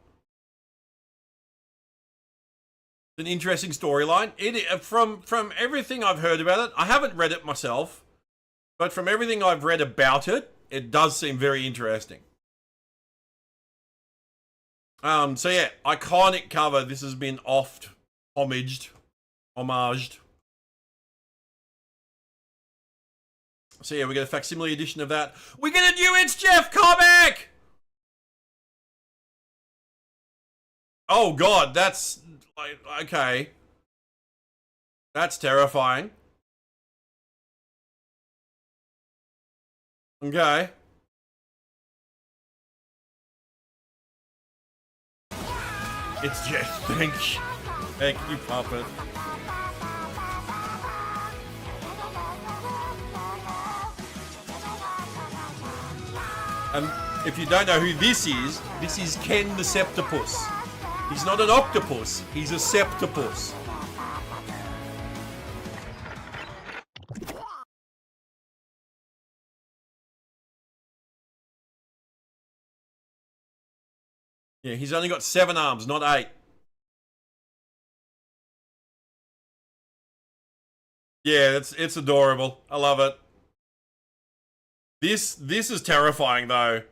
It's an interesting storyline. From everything I've heard about it, I haven't read it myself, but from everything I've read about it, it does seem very interesting. So yeah, iconic cover. This has been oft homaged. So yeah, we get a facsimile edition of that. We get a new It's Jeff comic! Oh god, that's like, okay. That's terrifying. Okay. It's Jeff, thank you. Thank you, Puppet. And if you don't know who this is Ken the Septopus. He's not an octopus, he's a septopus. Yeah, he's only got 7 arms, not 8. Yeah, it's adorable. I love it. This is terrifying though.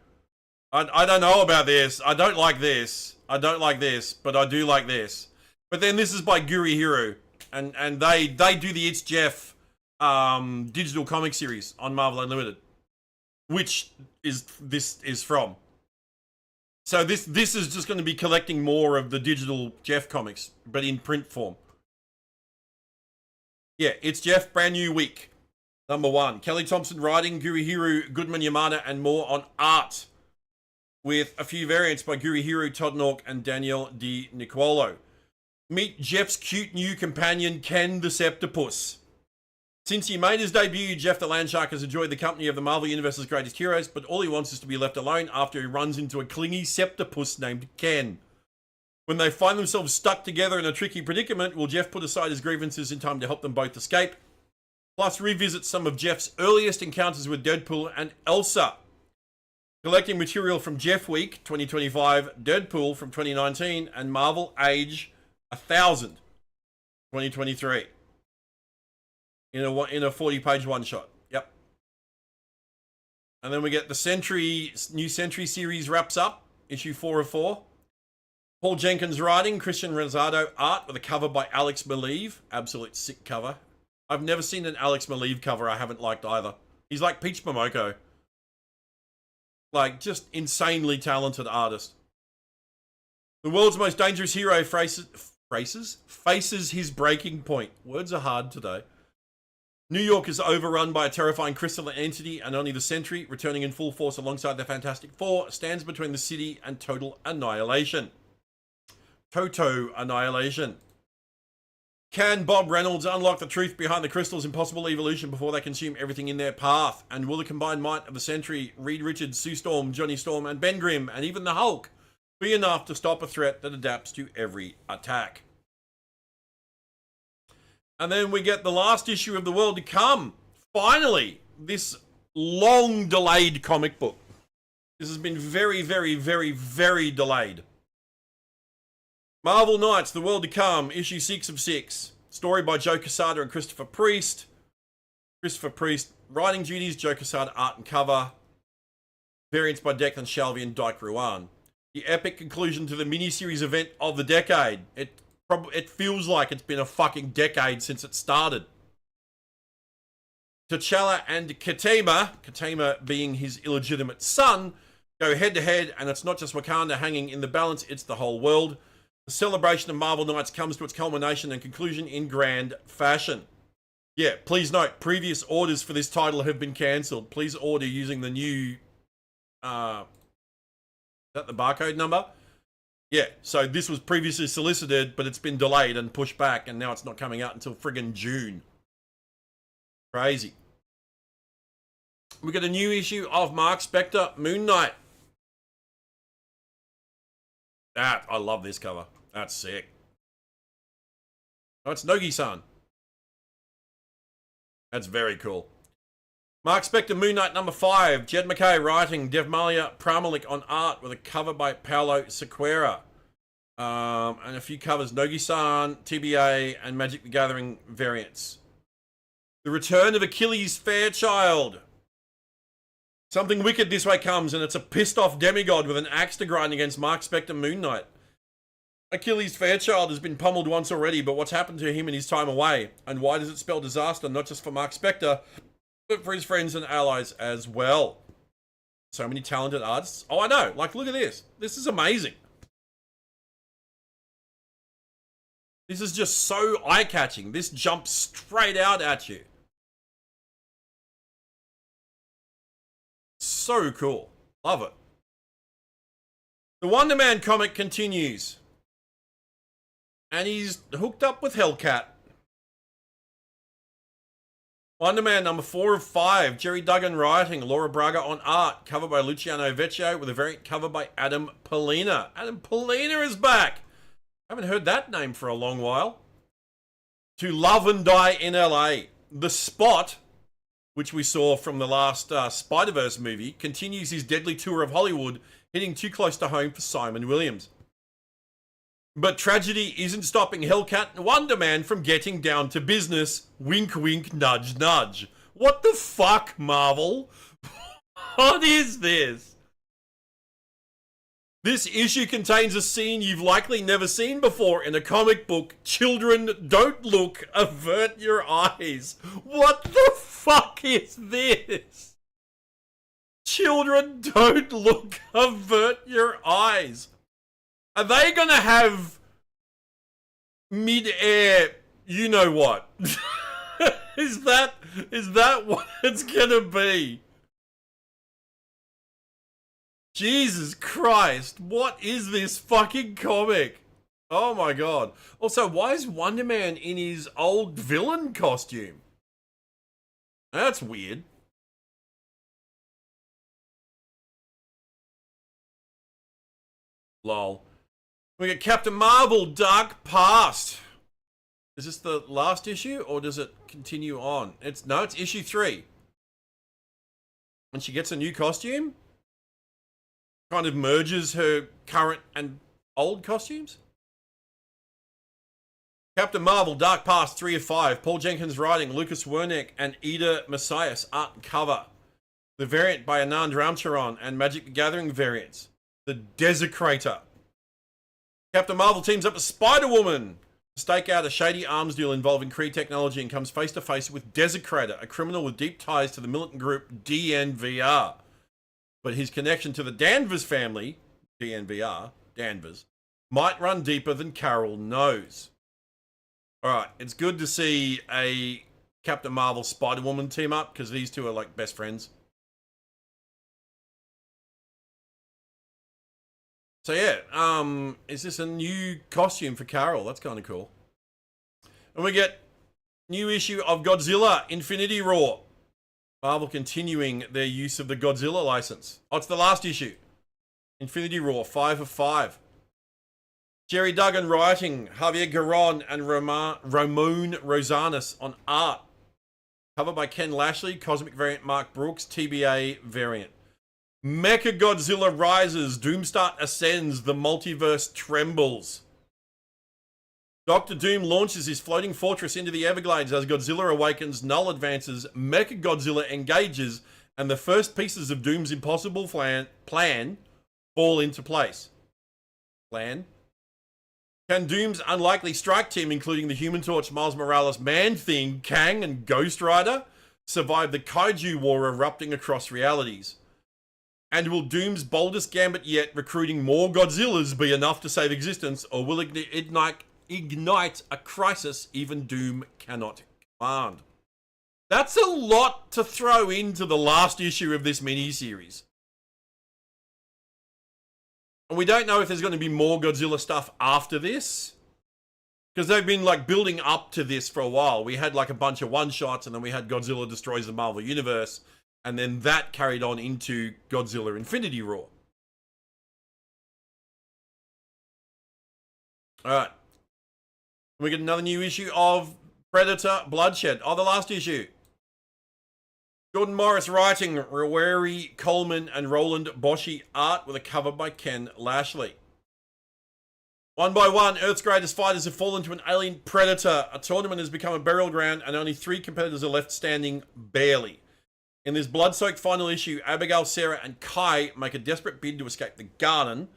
I don't know about this. I don't like this. I don't like this, but I do like this. But then this is by Gurihiru, and they do the It's Jeff digital comic series on Marvel Unlimited, which this is from. So this is just going to be collecting more of the digital Jeff comics, but in print form. Yeah, It's Jeff, brand new week. Number 1. Kelly Thompson writing, Gurihiru, Goodman Yamada, and more on art. With a few variants by Gurihiru, Todd Nork, and Danielle Di Nicolo. Meet Jeff's cute new companion, Ken the Septopus. Since he made his debut, Jeff the Landshark has enjoyed the company of the Marvel Universe's greatest heroes, but all he wants is to be left alone after he runs into a clingy Septopus named Ken. When they find themselves stuck together in a tricky predicament, will Jeff put aside his grievances in time to help them both escape? Plus revisit some of Jeff's earliest encounters with Deadpool and Elsa. Collecting material from Jeff Week 2025, Deadpool from 2019, and Marvel Age 1000 2023. In a 40-page one-shot. Yep. And then we get the new Sentry series wraps up, issue 4 of 4. Paul Jenkins writing, Christian Rosado art with a cover by Alex Maleev. Absolute sick cover. I've never seen an Alex Maleev cover I haven't liked either. He's like Peach Momoko. Like, just insanely talented artist. The world's most dangerous hero faces his breaking point. Words are hard today. New York is overrun by a terrifying crystalline entity, and only the Sentry, returning in full force alongside the Fantastic Four, stands between the city and total annihilation. Toto annihilation. Can Bob Reynolds unlock the truth behind the crystal's impossible evolution before they consume everything in their path? And will the combined might of the Sentry, Reed Richards, Sue Storm, Johnny Storm, and Ben Grimm, and even the Hulk, be enough to stop a threat that adapts to every attack? And then we get the last issue of The World to Come. Finally, this long-delayed comic book. This has been very, very, very, very delayed. Marvel Knights, The World to Come, issue 6 of 6. Story by Joe Quesada and Christopher Priest. Christopher Priest, writing duties, Joe Quesada, art and cover. Variants by Declan Shalvey and Dyke Ruan. The epic conclusion to the miniseries event of the decade. It feels like it's been a fucking decade since it started. T'Challa and Katema being his illegitimate son, go head to head, and it's not just Wakanda hanging in the balance, it's the whole world. The celebration of Marvel Knights comes to its culmination and conclusion in grand fashion. Yeah, please note, previous orders for this title have been cancelled. Please order using the new... is that the barcode number? Yeah, so this was previously solicited, but it's been delayed and pushed back, and now it's not coming out until friggin' June. Crazy. We got a new issue of Mark Spector, Moon Knight. I love this cover. That's sick. Oh, it's Nogi-san. That's very cool. Mark Spector, Moon Knight number 5. Jed McKay writing. Dev Malia Pramalik on art with a cover by Paolo Sequeira. And a few covers. Nogi-san, TBA, and Magic the Gathering variants. The return of Achilles Fairchild. Something wicked this way comes, and it's a pissed off demigod with an axe to grind against Mark Spector Moon Knight. Achilles Fairchild has been pummeled once already, but what's happened to him in his time away? And why does it spell disaster, not just for Mark Spector, but for his friends and allies as well? So many talented artists. Oh, I know. Like, look at this. This is amazing. This is just so eye-catching. This jumps straight out at you. So cool. Love it. The Wonder Man comic continues. and he's hooked up with Hellcat. Wonder Man number 4 of 5. Jerry Duggan writing, Laura Braga on art. Cover by Luciano Vecchio with a variant cover by Adam Polina. Adam Polina is back. I haven't heard that name for a long while. To Love and Die in LA. The Spot, which we saw from the last Spider-Verse movie, continues his deadly tour of Hollywood, hitting too close to home for Simon Williams. But tragedy isn't stopping Hellcat and Wonder Man from getting down to business. Wink, wink, nudge, nudge. What the fuck, Marvel? What is this? This issue contains a scene you've likely never seen before in a comic book. Children, don't look, avert your eyes. What the fuck is this? Children, don't look, avert your eyes. Are they gonna have mid-air, you know what? Is that what it's gonna be? Jesus Christ, what is this fucking comic? Oh my god. Also, why is Wonder Man in his old villain costume? That's weird. Lol. We get Captain Marvel, Dark Past. Is this the last issue, or does it continue on? It's issue 3. And she gets a new costume? Kind of merges her current and old costumes? Captain Marvel, Dark Past, 3 of 5. Paul Jenkins writing, Lucas Wernick and Ida Messias art and cover. The variant by Anand Ramcharan and Magic the Gathering variants. The Desecrator. Captain Marvel teams up with Spider-Woman to stake out a shady arms deal involving Kree technology and comes face to face with Desecrator, a criminal with deep ties to the militant group DNVR. But his connection to the Danvers family, DNVR, Danvers, might run deeper than Carol knows. Alright, it's good to see a Captain Marvel Spider-Woman team up, because these two are like best friends. So yeah, is this a new costume for Carol? That's kind of cool. And we get new issue of Godzilla Infinity War. Marvel continuing their use of the Godzilla license. Oh, it's the last issue. Infinity War, 5 of 5. Jerry Duggan writing, Javier Garron and Ramon Rosanas on art. Cover by Ken Lashley, Cosmic variant Mark Brooks, TBA variant. Mecha Godzilla rises, Doomstar ascends, the multiverse trembles. Doctor Doom launches his floating fortress into the Everglades as Godzilla awakens, Null advances, Mecha Godzilla engages, and the first pieces of Doom's impossible plan fall into place. Can Doom's unlikely strike team, including the Human Torch, Miles Morales, Man-Thing, Kang, and Ghost Rider, survive the Kaiju war erupting across realities? And will Doom's boldest gambit yet, recruiting more Godzillas, be enough to save existence, or will it ignite a crisis even Doom cannot command? That's a lot to throw into the last issue of this miniseries. And we don't know if there's going to be more Godzilla stuff after this, because they've been like building up to this for a while. We had like a bunch of one-shots, and then we had Godzilla Destroys the Marvel Universe, and then that carried on into Godzilla Infinity War. Alright. We get another new issue of Predator Bloodshed. Oh, the last issue. Jordan Morris writing, Reweri Coleman and Roland Boschi art with a cover by Ken Lashley. One by one, Earth's greatest fighters have fallen to an alien predator. A tournament has become a burial ground and only 3 competitors are left standing, barely. In this blood-soaked final issue, Abigail, Sarah, and Kai make a desperate bid to escape the garden.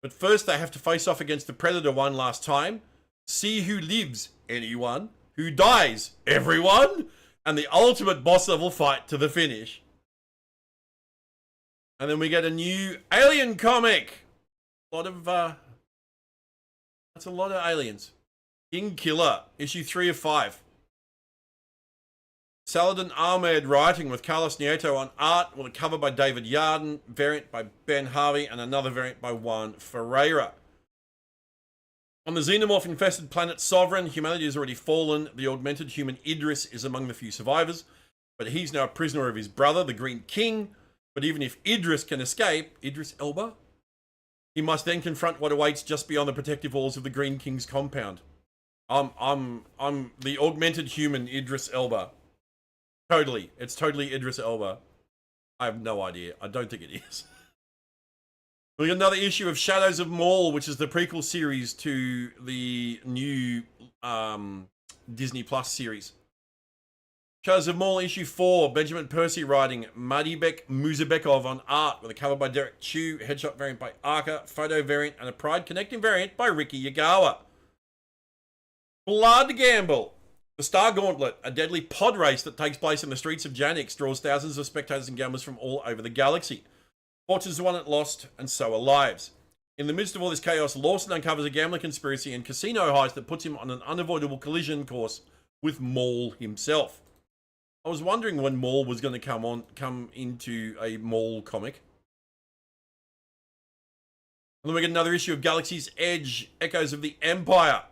But first they have to face off against the predator one last time. See who lives, anyone. Who dies, everyone. And the ultimate boss level fight to the finish. And then we get a new Alien comic. That's a lot of aliens. King Killer, issue 3 of 5. Saladin Ahmed writing with Carlos Nieto on art with a cover by David Yarden, variant by Ben Harvey, and another variant by Juan Ferreira. On the xenomorph-infested planet Sovereign, humanity has already fallen. The augmented human Idris is among the few survivors, but he's now a prisoner of his brother, the Green King. But even if Idris can escape, Idris Elba, he must then confront what awaits just beyond the protective walls of the Green King's compound. I'm the augmented human Idris Elba. Totally. It's totally Idris Elba. I have no idea. I don't think it is. We got another issue of Shadows of Maul, which is the prequel series to the new Disney Plus series. Shadows of Maul issue 4, Benjamin Percy writing, Madibek Muzabekov on art, with a cover by Derek Chu, headshot variant by Arca, photo variant, and a Pride connecting variant by Ricky Yagawa. Blood Gamble. The Star Gauntlet, a deadly pod race that takes place in the streets of Janix, draws thousands of spectators and gamblers from all over the galaxy. Fortune's won it lost, and so are lives. In the midst of all this chaos, Lawson uncovers a gambling conspiracy and casino heist that puts him on an unavoidable collision course with Maul himself. I was wondering when Maul was going to come into a Maul comic. And then we get another issue of Galaxy's Edge, Echoes of the Empire.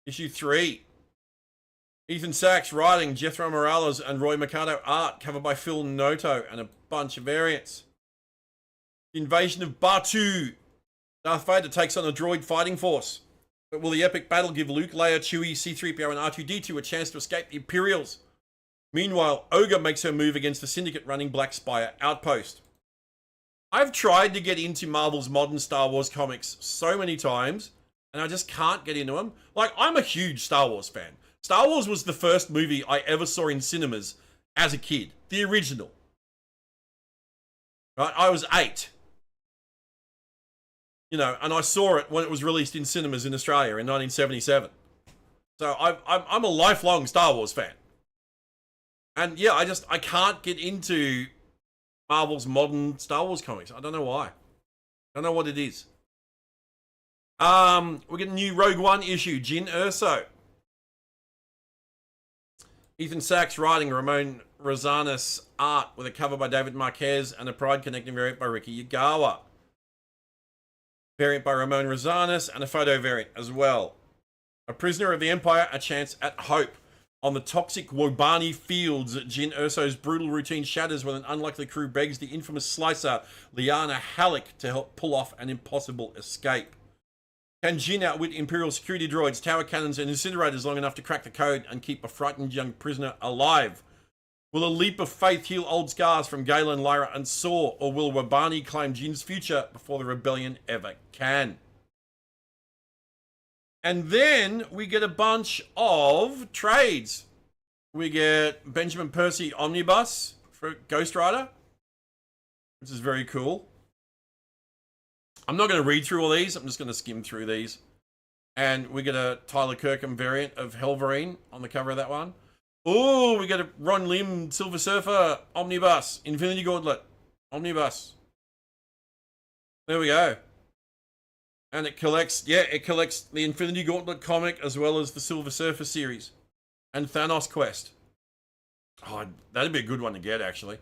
Issue 3. Ethan Sachs writing, Jethro Morales and Roy Mercado art, covered by Phil Noto, and a bunch of variants. The invasion of Batu. Darth Vader takes on a droid fighting force. But will the epic battle give Luke, Leia, Chewie, C-3PO, and R2-D2 a chance to escape the Imperials? Meanwhile, Ogre makes her move against the Syndicate running Black Spire outpost. I've tried to get into Marvel's modern Star Wars comics so many times, and I just can't get into them. Like, I'm a huge Star Wars fan. Star Wars was the first movie I ever saw in cinemas as a kid. The original. Right? I was 8. You know, and I saw it when it was released in cinemas in Australia in 1977. So I'm a lifelong Star Wars fan. And yeah, I can't get into Marvel's modern Star Wars comics. I don't know why. I don't know what it is. We get a new Rogue One issue, Jyn Erso. Ethan Sachs writing, Ramon Rosanas art, with a cover by David Marquez and a Pride connecting variant by Ricky Yagawa. Variant by Ramon Rosanas and a photo variant as well. A prisoner of the Empire, a chance at hope. On the toxic Wobani fields, Jyn Erso's brutal routine shatters when an unlikely crew begs the infamous slicer, Liana Halleck, to help pull off an impossible escape. Can Jyn outwit Imperial security droids, tower cannons, and incinerators long enough to crack the code and keep a frightened young prisoner alive? Will a leap of faith heal old scars from Galen, Lyra, and Saw, or will Wobani claim Jin's future before the rebellion ever can? And then we get a bunch of trades. We get Benjamin Percy Omnibus for Ghost Rider, which is very cool. I'm not going to read through all these. I'm just going to skim through these. And we get a Tyler Kirkham variant of Helverine on the cover of that one. Oh, we get a Ron Lim Silver Surfer Omnibus, Infinity Gauntlet Omnibus. There we go. And it collects the Infinity Gauntlet comic as well as the Silver Surfer series and Thanos Quest. Oh, that'd be a good one to get, actually.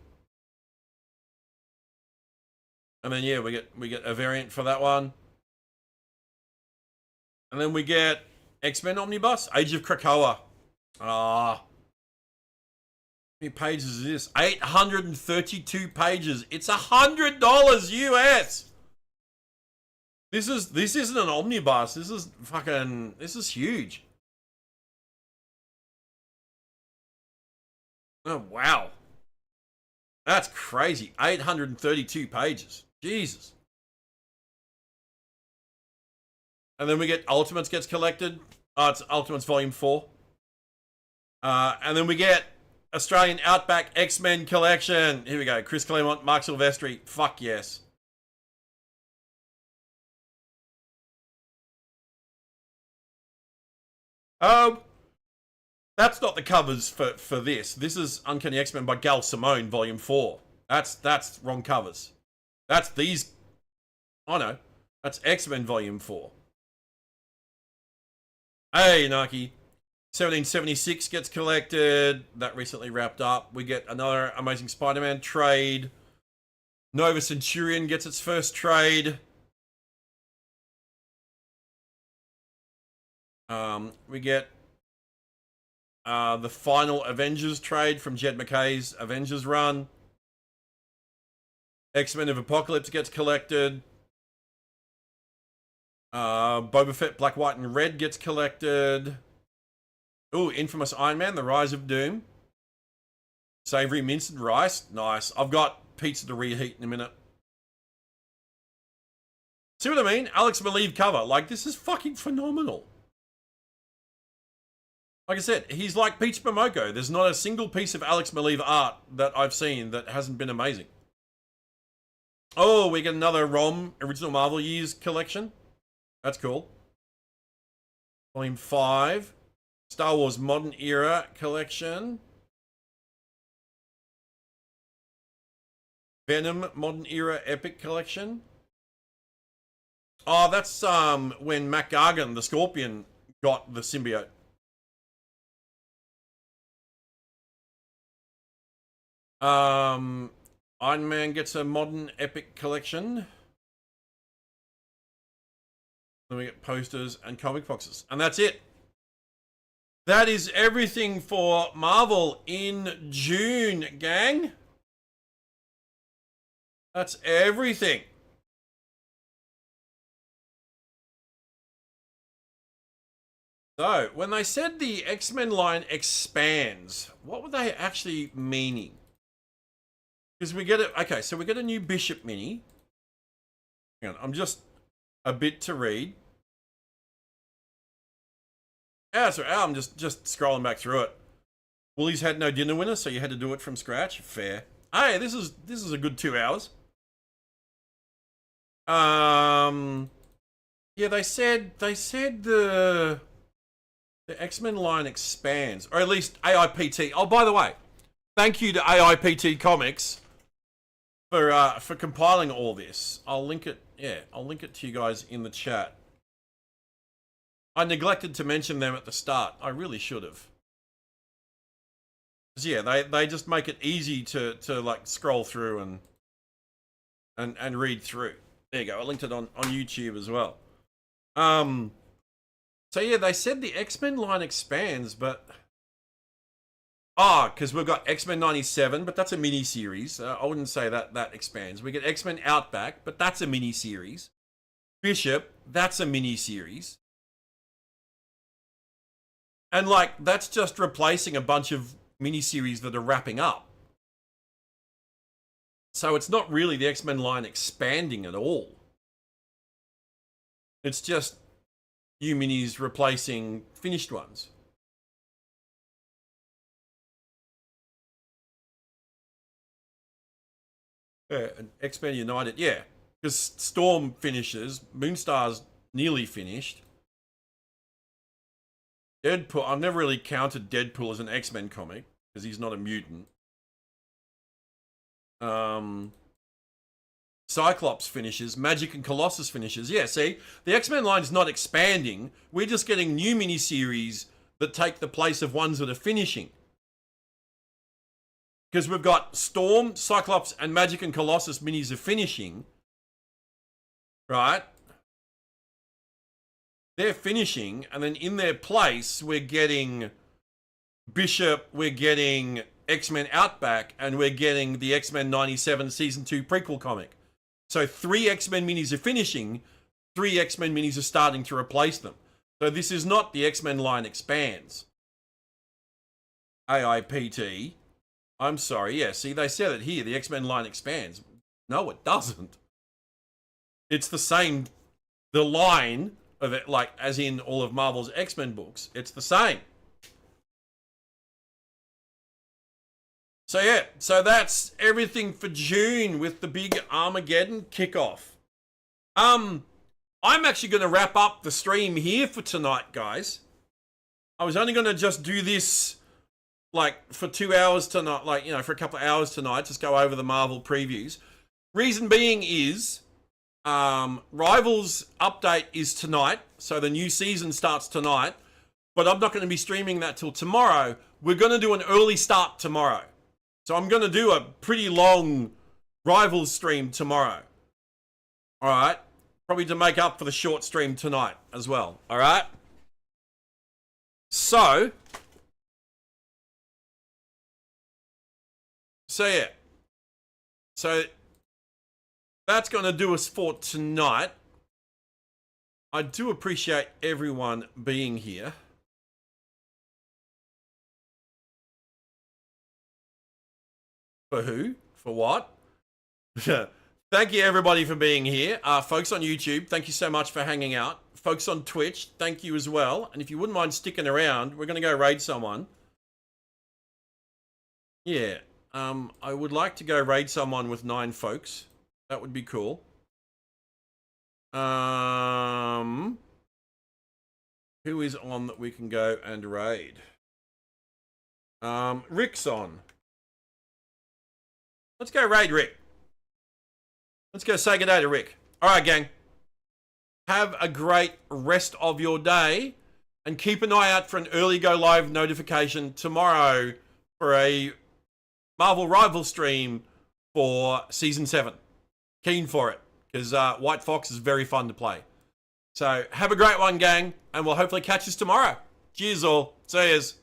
And then yeah, we get a variant for that one. And then we get X-Men Omnibus, Age of Krakoa. How many pages is this? 832 pages. It's $100 US. This isn't an omnibus. This is huge. Oh wow. That's crazy. 832 pages. Jesus. And then we get Ultimates gets collected. Oh, it's Ultimates Volume 4. And then we get Australian Outback X-Men Collection. Here we go. Chris Claremont, Mark Silvestri. Fuck yes. That's not the covers for this. This is Uncanny X-Men by Gal Simone, Volume 4. That's wrong covers. That's these. Oh no. That's X-Men Volume 4. Hey, Nike. 1776 gets collected. That recently wrapped up. We get another Amazing Spider-Man trade. Nova Centurion gets its first trade. We get the final Avengers trade from Jed McKay's Avengers run. X-Men of Apocalypse gets collected. Boba Fett Black, White, and Red gets collected. Ooh, Infamous Iron Man, The Rise of Doom. Savory Minced Rice. Nice. I've got pizza to reheat in a minute. See what I mean? Alex Maleev cover. Like, this is fucking phenomenal. Like I said, he's like Peach Momoko. There's not a single piece of Alex Maleev art that I've seen that hasn't been amazing. Oh, we get another ROM, Original Marvel Years collection. That's cool. Volume 5. Star Wars Modern Era collection. Venom Modern Era Epic collection. Oh, that's when Mac Gargan, the Scorpion, got the symbiote. Iron Man gets a Modern Epic collection. Then we get posters and comic boxes. And that's it. That is everything for Marvel in June, gang. That's everything. So, when they said the X-Men line expands, what were they actually meaning? Because we get it. Okay, so we get a new Bishop mini. Hang on, I'm just a bit to read. Yeah, so I'm just scrolling back through it. Woolies had no dinner winner, so you had to do it from scratch. Fair. Hey, this is a good 2 hours. Yeah, they said the X-Men line expands, or at least AIPT. Oh, by the way, thank you to AIPT Comics for compiling all this. I'll link it. Yeah, I'll link it to you guys in the chat. I neglected to mention them at the start. I really should have. Yeah, they just make it easy to like scroll through and read through. There you go. I linked it on YouTube as well. So yeah, they said the X-Men line expands, but because we've got X-Men 97, but that's a mini series. I wouldn't say that expands. We get X-Men Outback, but that's a mini series. Bishop, that's a mini series. And like that's just replacing a bunch of miniseries that are wrapping up. So it's not really the X-Men line expanding at all. It's just new minis replacing finished ones. Yeah, and X-Men United, yeah. Because Storm finishes, Moonstar's nearly finished. Deadpool, I've never really counted Deadpool as an X-Men comic, because he's not a mutant. Cyclops finishes, Magic and Colossus finishes. Yeah, see, the X-Men line is not expanding. We're just getting new miniseries that take the place of ones that are finishing. Because we've got Storm, Cyclops, and Magic and Colossus minis are finishing. Right? They're finishing, and then in their place, we're getting Bishop, we're getting X-Men Outback, and we're getting the X-Men 97 Season 2 prequel comic. So 3 X-Men minis are finishing, 3 X-Men minis are starting to replace them. So this is not the X-Men line expands. AIPT. I'm sorry, yeah, see, they said it here, the X-Men line expands. No, it doesn't. It's the same, the line of it, like, as in all of Marvel's X-Men books, it's the same. So yeah, so that's everything for June with the big Armageddon kickoff. I'm actually going to wrap up the stream here for tonight, guys. I was only going to just do this, like, for 2 hours tonight, like, you know, for a couple of hours tonight, just go over the Marvel previews. Reason being is, Rivals update is tonight, so the new season starts tonight, but I'm not going to be streaming that till tomorrow. We're going to do an early start tomorrow. So I'm going to do a pretty long Rivals stream tomorrow. All right? Probably to make up for the short stream tonight as well. All right? So yeah. So that's going to do us for tonight. I do appreciate everyone being here. For who? For what? Thank you everybody for being here. Folks on YouTube, thank you so much for hanging out. Folks on Twitch, thank you as well. And if you wouldn't mind sticking around, we're going to go raid someone. Yeah. I would like to go raid someone with 9 folks. That would be cool. Who is on that we can go and raid? Rick's on. Let's go raid Rick. Let's go say good day to Rick. All right, gang. Have a great rest of your day and keep an eye out for an early go live notification tomorrow for a Marvel Rival stream for Season 7. Keen for it because White Fox is very fun to play. So have a great one, gang, and we'll hopefully catch us tomorrow. Cheers all. See yous.